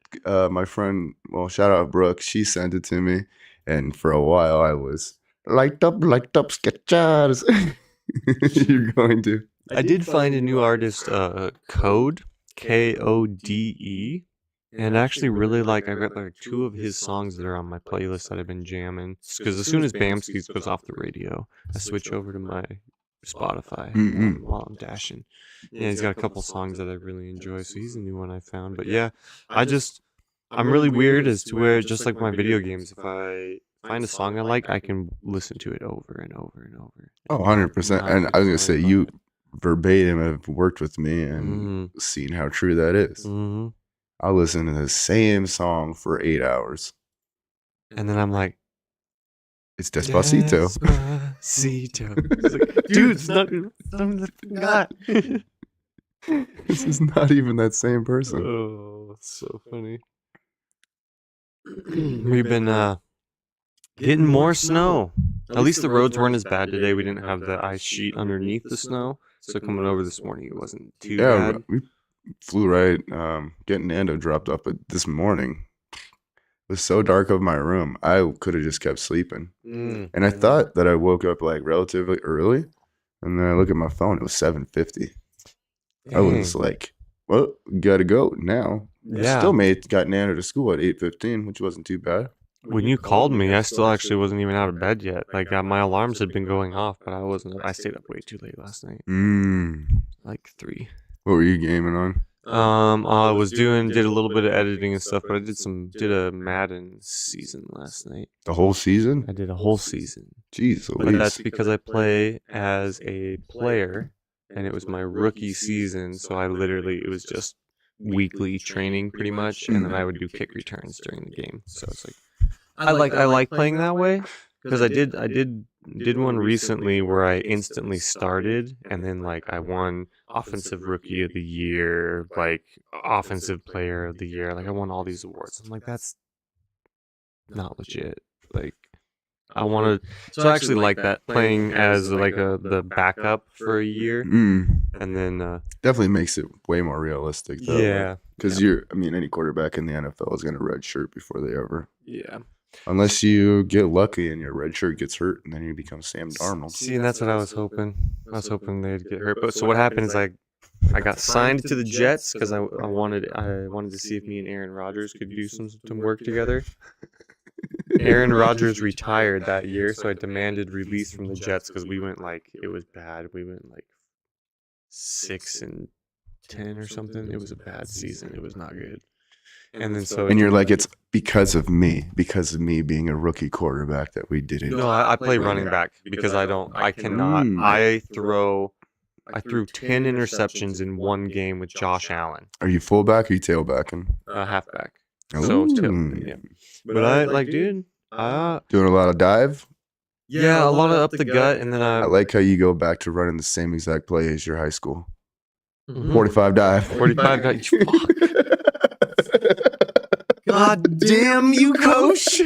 my friend, well, shout out Brooke, she sent it to me, and for a while I was light up Skechers. You're going to. I did find a new artist, Code, Kode. And actually really I got like 2 of his songs that are on my playlist that I've been jamming. Because as soon as Bamski's goes off the radio, I switch over to my Spotify while I'm dashing. Yeah, he's got a couple songs that I really enjoy, so he's a new one I found. But yeah, I'm really weird as to where, just like my video games, if I find a song I like, I can listen to it over and over and over. Oh, 100%. And I was going to say, you verbatim have worked with me and seen how true that is. I'll listen to the same song for 8 hours. And then I'm like, it's Despacito. Despacito. It's like, dude, it's not even that. This is not even that same person. Oh, it's so funny. We've been getting more snow. At least the roads weren't as bad today. We didn't have the ice sheet underneath the snow. So coming over this morning, it wasn't too bad. We flew right, getting Nando dropped off, but this morning it was so dark of my room, I could have just kept sleeping. And I thought that I woke up like relatively early, and then I look at my phone, it was 7:50. I was like, well, gotta go now. Yeah. Still got Nando to school at 8:15, which wasn't too bad. when you called me, I still actually wasn't even out of bed yet. Like my alarms had been going off, but I wasn't. I stayed up way too late last night. Like 3. What were you gaming on? I did a little bit of editing and stuff, but I did a Madden season last night. The whole season? I did a whole season. Jeez, but that's because I play as a player, and it was my rookie season, so it was just weekly training pretty much, and then I would do kick returns during the game. So it's like I like playing that way because I did one recently where I instantly started, and then like I won offensive rookie of the year, like offensive player of the year, like I won all these awards. I'm like, that's not legit. Like I wanted, so I actually like that playing as like the backup for a year, and then definitely makes it way more realistic though. Yeah, because any quarterback in the NFL is going to redshirt before they ever. Yeah. Unless you get lucky and your red shirt gets hurt, and then you become Sam Darnold. See, and that's what I was hoping. I was hoping they'd get hurt. But so what happened is I got signed to the Jets because I wanted to see if me and Aaron Rodgers could do some work together. Aaron Rodgers retired that year, so I demanded release from the Jets because we went it was bad. We went 6-10 or something. It was a bad season. It was not good. And you're like, it's because of me being a rookie quarterback that we did it. No, I play running back because I cannot. I threw 10 interceptions in one game with Josh Allen. Are you fullback or you tailbacking? Halfback. So it's yeah. But I dude. Doing a lot of dive? Yeah, a lot of up the gut, and then I like how you go back to running the same exact play as your high school. 45 45 dive. 45 dive. Fuck. God damn you, coach!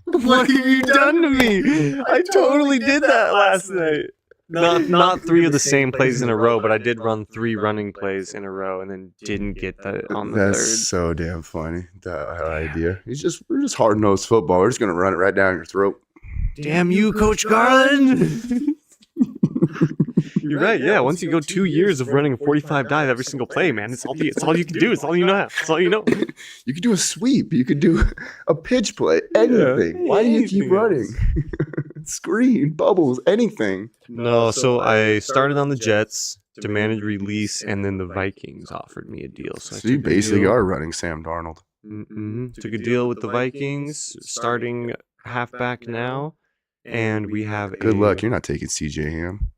What have you done to me? I totally did that last night. Not 3 of the same plays in a row, but I did run 3 running plays in a row, and then didn't get that on the third. That's so damn funny. That idea. We're just hard nosed football. We're just gonna run it right down your throat. Damn you, Coach Garland! You're right. Yeah, once you go 2 years of running a 45 dive every single play, man, it's all you can do. It's all you know. It's all you know. You could do a sweep. You could do a pitch play. Anything. Why do you keep running? Screen, bubbles, anything. No, so I started on the Jets, demanded release, and then the Vikings offered me a deal. So you basically are running Sam Darnold. Took a deal with the Vikings, starting halfback now, and we have Good luck. You're not taking CJ Ham.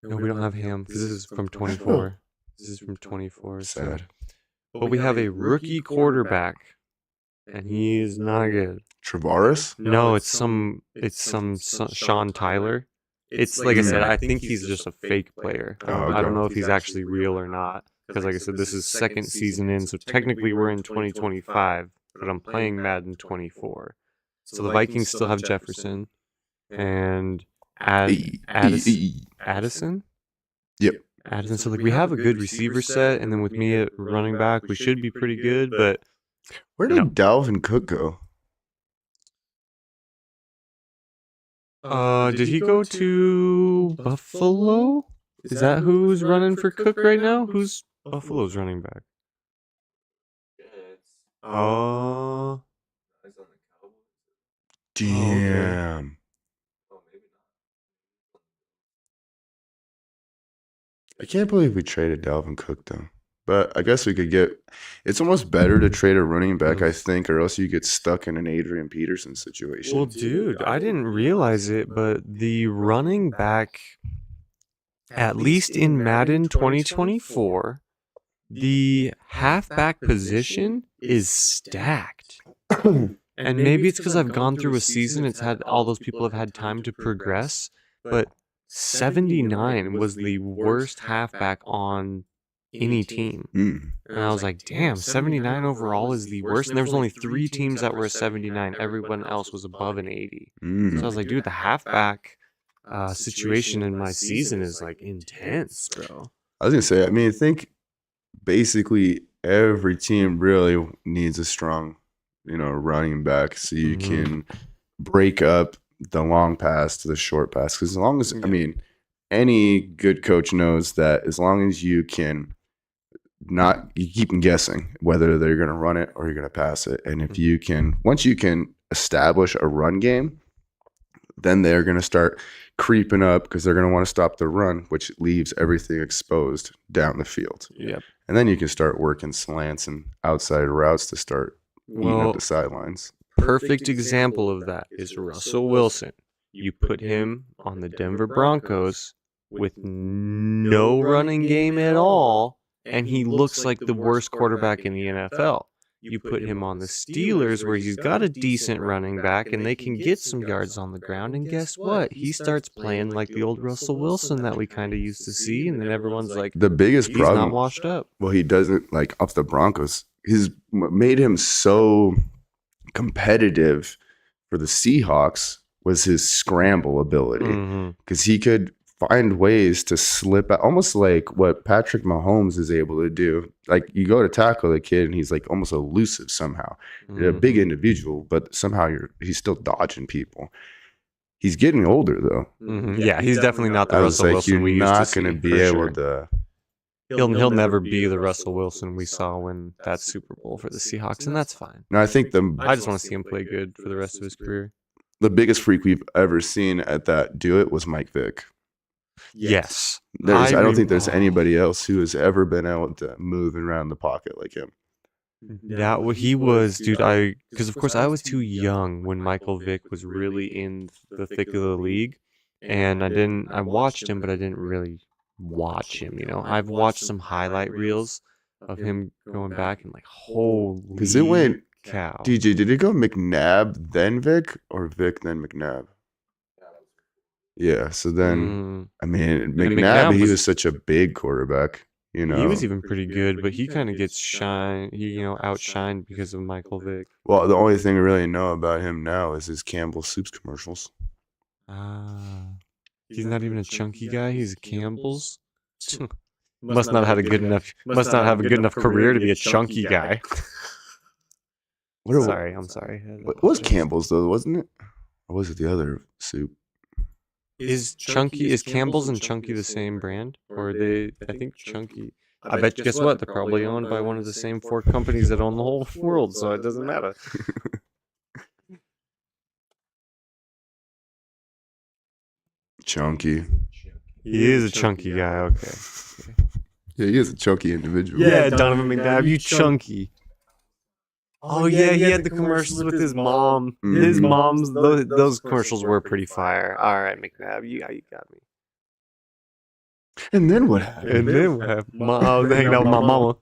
No, we don't have Ham. This is from 24. This is from 24. Sad. But we have a rookie quarterback, and he is not good. Travaris? No, it's some Sean Tyler. It's like I said, I think he's just a fake player. I don't know if he's actually real or not. Because like I said, this is second season in, so technically we're in 2025, but I'm playing Madden 24. So the Vikings still have Jefferson and Addison? Yep. Addison. So like we have a good receiver set, and then with me at running back, we should be pretty good, but where did Dalvin Cook go? Did he go to Buffalo? Is that who's running for Cook right now? Who's Buffalo's running back? Oh. Damn. I can't believe we traded Dalvin Cook though. But I guess we could it's almost better to trade a running back, I think, or else you get stuck in an Adrian Peterson situation. Well, dude, I didn't realize it, but the running back, at least in Madden 2024, the halfback position is stacked. And maybe it's because I've gone through a season, all those people have had time to progress, but 79 was the worst halfback on any team. And I was like, damn, 79 overall is the worst. And there was only 3 teams that were a 79. Everyone else was above an 80. So I was like, dude, the halfback situation in my season is like intense, bro. I was going to say, I think basically every team really needs a strong, running back so you can break up the long pass to the short pass. Because as long as, any good coach knows that as long as you can you keep them guessing whether they're going to run it or you're going to pass it. And if you can, once you can establish a run game, then they're going to start creeping up because they're going to want to stop the run, which leaves everything exposed down the field. Yep. And then you can start working slants and outside routes to start eating up the sidelines. Perfect example of that is Russell Wilson. You put him on the Denver Broncos with no running game at all, and he looks like the worst quarterback in the NFL. You put him on the Steelers where he's got a decent running back and they can get some yards on the ground, and guess what? He starts playing like the old Russell Wilson that we kind of used to see, and then everyone's like, the biggest he's problem, not washed up. Well, he doesn't, like, off the Broncos, he's made him so competitive for the Seahawks was his scramble ability, because he could find ways to slip out, almost like what Patrick Mahomes is able to do. Like, you go to tackle the kid and he's like almost elusive somehow. A big individual, but somehow he's still dodging people. He's getting older though. Yeah, he's definitely not the Russell Wilson we used to see. You're not going to be able to. He'll never be the Russell Wilson we saw when that Super Bowl for the Seahawks, and that's fine. No, I think I just want to see him play good for the rest of his career. The biggest freak we've ever seen at that do it was Mike Vick. Yes. I don't think there's anybody else who has ever been able to move around the pocket like him. He was, dude. Because of course I was too young when Michael Vick was really in the thick of the league, and I watched him, but I didn't really watch him. You know, I've watched some highlight reels of him going back, and like, holy, because it went cow. DJ, did it go McNabb then Vick or Vick then McNabb? Yeah, so then, I mean, McNabb, he was such a big quarterback, you know. He was even pretty good, but he kind of gets outshined because of Michael Vick. Well, the only thing I really know about him now is his Campbell Soups commercials. He's not even a chunky guy. He's a Campbell's. Must not have a good enough career to be a chunky guy. I'm sorry. What was Campbell's though, wasn't it? Or was it the other soup? Is Campbell's and Chunky the same brand? Or I think Chunky. I bet you, guess what? They're probably owned by one of the same 4 companies that own the whole world, so it doesn't matter. Chunky. He is a chunky guy, okay. Yeah, he is a chunky individual. Yeah, Donovan McNabb, you chunky. Oh yeah, he had the commercials with his mom. His mom's those commercials were pretty fire. All right, McNabb, you got me. And then what happened? I was hanging out with my mama.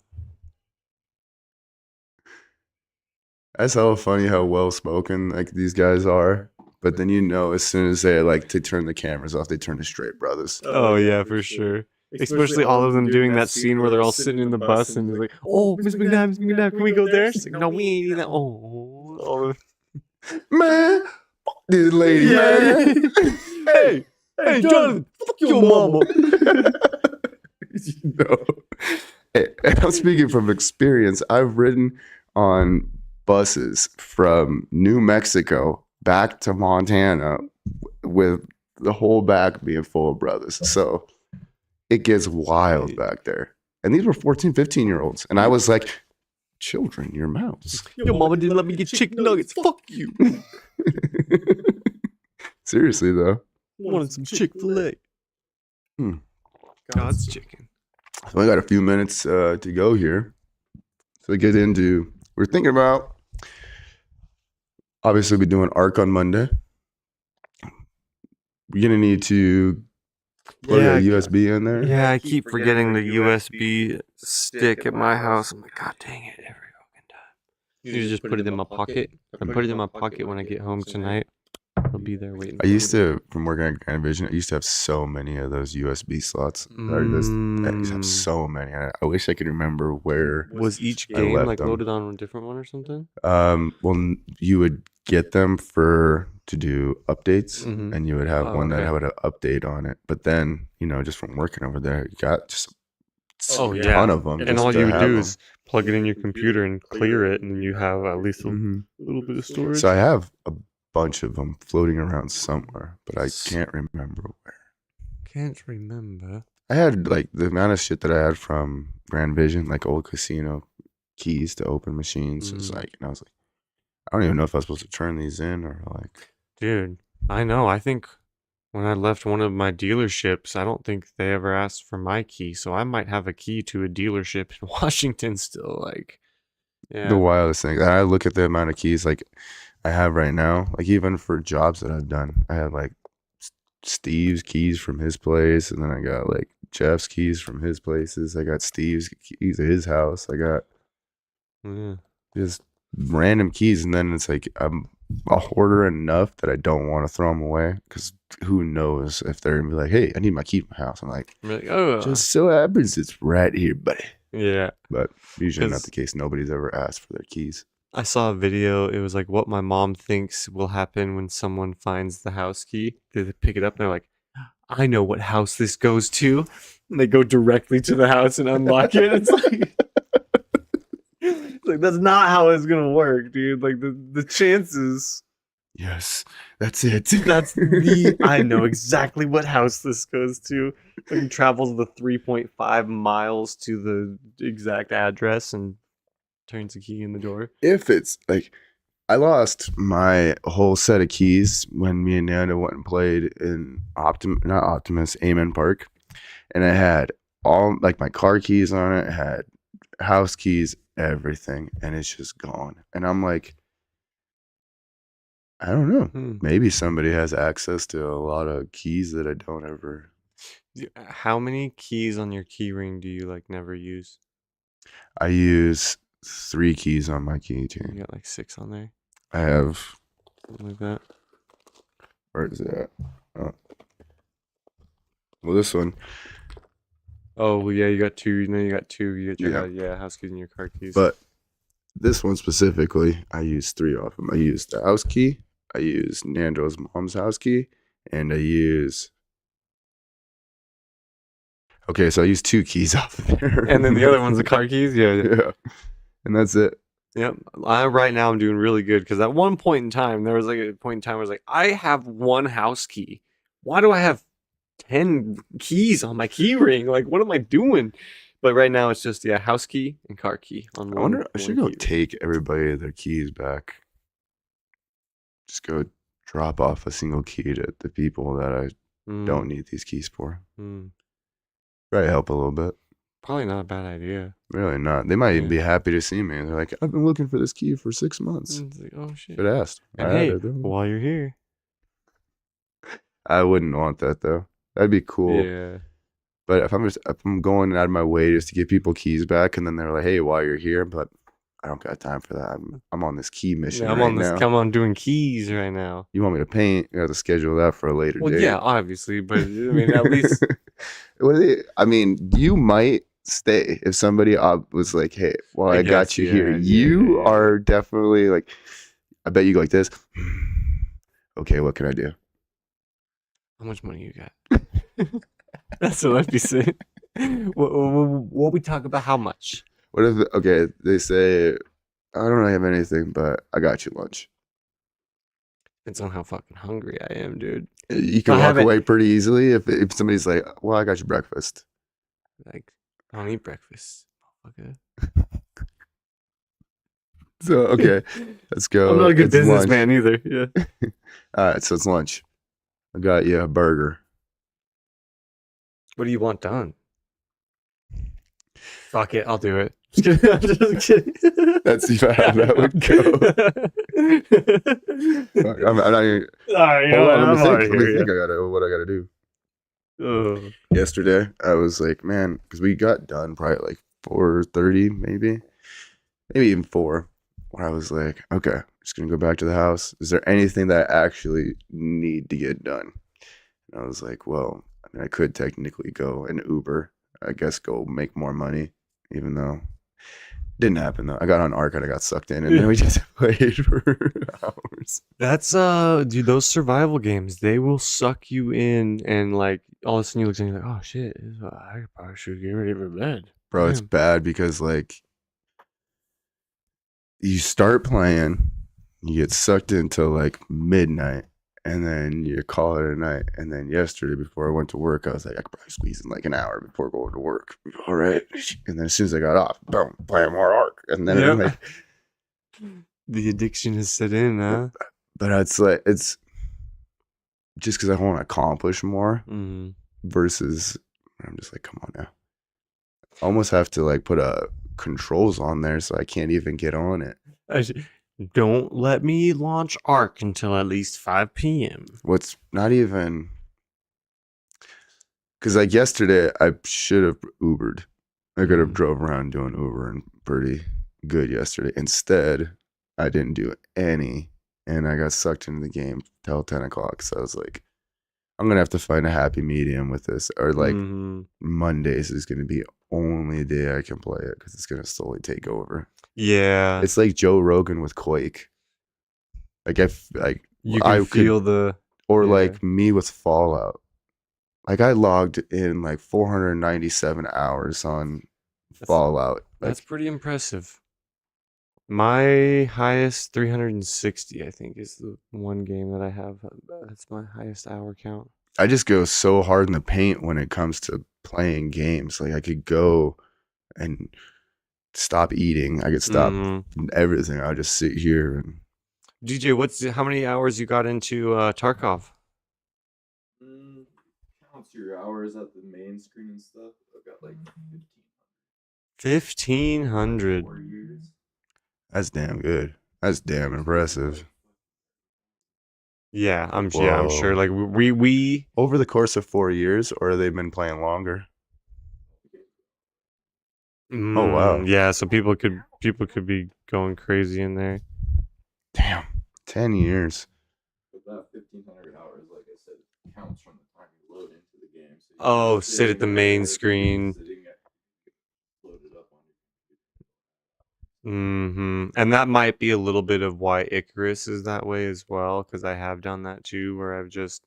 That's hella funny how well spoken like these guys are. But then, you know, as soon as they like to turn the cameras off, they turn to straight brothers. Oh yeah, for sure. Especially all of them doing that scene where they're all sitting in the bus and they're like, "Oh, Miss McNabb, can we go there?" She's like, "No, we ain't eating that." Oh. Man, fuck this lady, man. hey, Jonathan, fuck your mama. You know. Hey, I'm speaking from experience. I've ridden on buses from New Mexico back to Montana with the whole back being full of brothers. So it gets wild back there. And these were 14, 15-year-olds. And I was like, children, your mouths. Your mama didn't let me get chicken nuggets. Fuck you. Seriously, though. Wanted some Chick-fil-A. God's chicken. So I got a few minutes to go here. So we get into, we're thinking about, obviously we're doing ARC on Monday. We're going to need to plug a USB in there. Yeah, I keep forgetting the USB stick at my house. I'm like, God dang it, every fucking time. You just put it in my pocket. I put it in my pocket when I get home tonight. It'll be there waiting. I used to, from working at Grand Vision, I used to have so many of those USB slots. I used to have so many. I wish I could remember where. Was each game like loaded on a different one or something? Well, you would get them to do updates, and you would have one that had an update on it. But then, you know, just from working over there, you got just a ton of them. And all you would do is plug it in your computer and clear it, and then you have at least a little bit of storage. So I have a bunch of them floating around somewhere, but I can't remember where. Can't remember. I had like the amount of shit that I had from Grand Vision, like old casino keys to open machines. It's like, and I was like, I don't even know if I was supposed to turn these in or like. Dude, I know. I think when I left one of my dealerships, I don't think they ever asked for my key. So I might have a key to a dealership in Washington still. Like, The yeah. wildest thing. I look at the amount of keys like I have right now. Like even for jobs that I've done, I have like Steve's keys from his place, and then I got like Jeff's keys from his places. I got Steve's keys at his house. I got Yeah. just random keys, and then it's like I'm a hoarder enough that I don't want to throw them away because who knows if they're gonna be like, "Hey, I need my key to my house." I'm like, I'm like, oh, just so happens it's right here, buddy. yeah. But usually not 'Cause- the case. Nobody's ever asked for their keys. I saw a video. It was like what my mom thinks will happen when someone finds the house key. They pick it up and they're like, I know what house this goes to. And they go directly to the house and unlock it. It's like that's not how it's gonna work, dude. Like the chances. Yes, that's it. That's the I know exactly what house this goes to. Like he travels the 3.5 miles to the exact address and turns the key in the door. If it's like I lost my whole set of keys when me and Nanda went and played in not Optimus, Amen Park. And I had all like my car keys on it, had house keys, everything, and it's just gone. And I'm like, I don't know. Maybe somebody has access to a lot of keys that I don't ever. How many keys on your key ring do you like never use? I use 3 keys on my keychain. You got like 6 on there? I have. Something like that. Where is it at? Oh. Well, this one. Oh, well, yeah, you got 2. You know, you got 2. You got your house keys and your car keys. But this one specifically, I use 3 of them. I use the house key, I use Nando's mom's house key, and I use. Okay, so I use 2 keys off of there. And then the other one's the car keys? Yeah. And that's it. Yep. Right now I'm doing really good because at one point in time, there was like a point in time where I was like, I have 1 house key. Why do I have 10 keys on my key ring? Like, what am I doing? But right now it's just, house key and car key on one. I wonder, I should go key. take everybody their keys back. Just go drop off a single key to the people that I don't need these keys for. Probably help a little bit. Probably not a bad idea. Really not. They might even be happy to see me. They're like, I've been looking for this key for 6 months. It's like, oh shit. Should have asked. And hey, while you're here. I wouldn't want that though. That'd be cool. Yeah. But if I'm going out of my way just to give people keys back, and then they're like, "Hey, while you're here," but I don't got time for that. I'm on this key mission. Yeah, I'm on doing keys right now. You want me to paint? You have to schedule that for a later date. Well, yeah, obviously, but I mean, at least. I mean, you might stay if somebody was like, "Hey, well, I got you here." You are definitely like. I bet you go like this. Okay, what can I do? How much money you got? That's what I'd be saying. What we talk about? How much? What if they say, I don't really have anything, but I got you lunch. Depends on how fucking hungry I am, dude. You can walk away pretty easily if somebody's like, well, I got you breakfast. Like, I don't eat breakfast. Okay. So, okay, let's go. I'm not a good businessman either. Yeah. All right, so it's lunch. I got you a burger. What do you want done? Fuck it, I'll do it. I'm just kidding. That's how that would go. I'm not even. Let me think. What I gotta do. Yesterday, I was like, man, because we got done probably like 4:30, maybe even 4. Where I was like, okay, I'm just gonna go back to the house. Is there anything that I actually need to get done? And I was like, well, I mean, I could technically go and Uber. I guess go make more money, even though it didn't happen though. I got on Arc and I got sucked in, and then we just played for hours. That's dude, those survival games, they will suck you in, and like all of a sudden you look and you're like, oh shit, I probably should get ready for bed. Bro, it's bad because like you start playing, you get sucked into like midnight, and then you call it a night. And then yesterday, before I went to work, I was like, I could probably squeeze in like an hour before going to work. All right. And then as soon as I got off, boom, playing more Arc. And then I'm like, The addiction has set in, huh? But it's just because I want to accomplish more Mm. versus I'm just like, come on now. I almost have to like put controls on there so I can't even get on it. Don't let me launch Arc until at least 5 p.m. What's not even because like yesterday I should have Ubered. I could have drove around doing Uber and pretty good yesterday. Instead, I didn't do any, and I got sucked into the game till 10 o'clock. So I was like, I'm gonna have to find a happy medium with this, or like Mondays is gonna be only day I can play it because it's gonna slowly take over. Yeah, It's like Joe Rogan with Quake. Like you can feel like me with Fallout. Like I logged in like 497 hours on Fallout. That's pretty impressive. My highest 360, I think, is the one game that I have. That's my highest hour count. I just go so hard in the paint when it comes to playing games. Like I could go and stop eating. I could stop everything. I'll just sit here and. DJ, how many hours you got into Tarkov? Counts your hours at the main screen and stuff. I've got like 1,500. 4 years. That's damn good. That's damn impressive. Yeah, I'm sure. Like we over the course of 4 years, or they've been playing longer. Oh wow. Yeah, so people could be going crazy in there. Damn, 10 years. But that 1,500 hours, like I said, counts from the time you load into the game. So sit at the main screen. And that might be a little bit of why Icarus is that way as well, because I have done that too, where I've just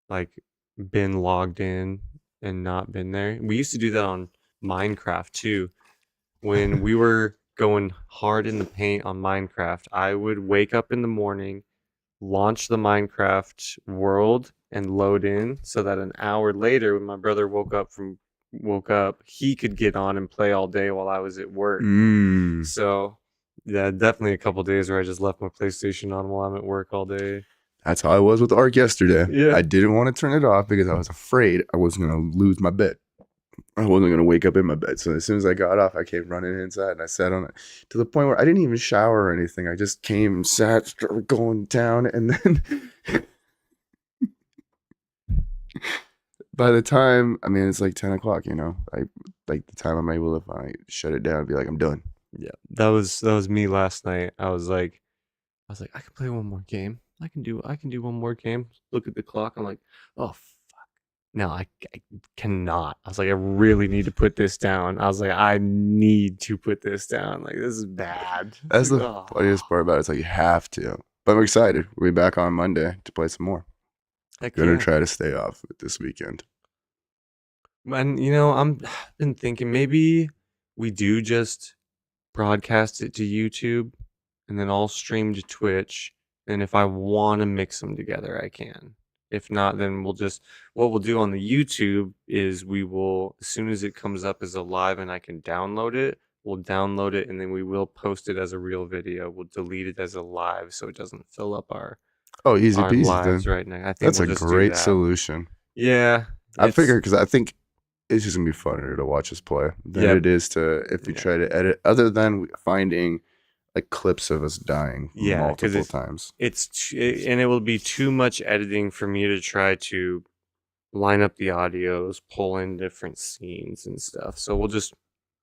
like been logged in and not been there. We used to do that on Minecraft too. When we were going hard in the paint on Minecraft, I would wake up in the morning, launch the Minecraft world, and load in so that an hour later, when my brother woke up, he could get on and play all day while I was at work. So yeah, definitely a couple days where I just left my PlayStation on while I'm at work all day. That's how I was with Ark yesterday. Yeah. I didn't want to turn it off because I was afraid I wasn't going to lose my bed. I wasn't going to wake up in my bed. So as soon as I got off, I came running inside and I sat on it to the point where I didn't even shower or anything. I just came, sat, started going down, and then by the time, I mean, it's like 10 o'clock, you know, like the time I'm able to shut it down and be like, I'm done. Yeah, that was me last night. I was like, I can play one more game. I can do one more game. Look at the clock. I'm like, oh fuck. No, I cannot. I was like, I really need to put this down. I was like, I need to put this down. Like, this is bad. That's the funniest part about it. It's like you have to. But I'm excited. We'll be back on Monday to play some more. Gonna try to stay off it this weekend. And I've been thinking maybe we do just broadcast it to YouTube and then I'll stream to Twitch. And if I want to mix them together, I can. If not, then what we'll do on the YouTube is we will, as soon as it comes up as a live and I can download it, we'll download it and then we will post it as a real video. We'll delete it as a live so it doesn't fill up our easy peasy lives then. right now. I think that's a great solution. Yeah. I figure because I think it's just gonna be funner to watch us play than it is if we try to edit, other than finding like clips of us dying multiple times. And it will be too much editing for me to try to line up the audios, pull in different scenes and stuff. So we'll just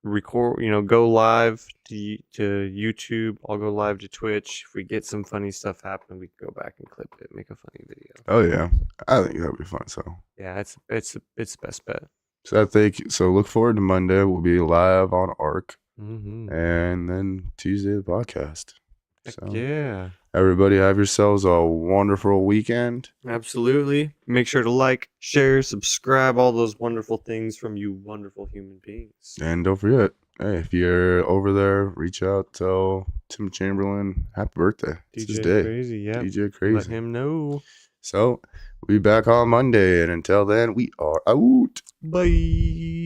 record, go live to YouTube. I'll go live to Twitch. If we get some funny stuff happen, we can go back and clip it, make a funny video. Oh yeah, I think that'll be fun. So yeah, it's the best bet. So look forward to Monday. We'll be live on Arc. And then Tuesday the podcast. Yeah. Everybody have yourselves a wonderful weekend. Absolutely. Make sure to like, share, subscribe, all those wonderful things from you wonderful human beings. And don't forget, hey, if you're over there, reach out, tell Tim Chamberlain happy birthday. It's his day. Crazy, yeah. DJ Crazy. Let him know. So we'll be back on Monday, and until then, we are out. Bye.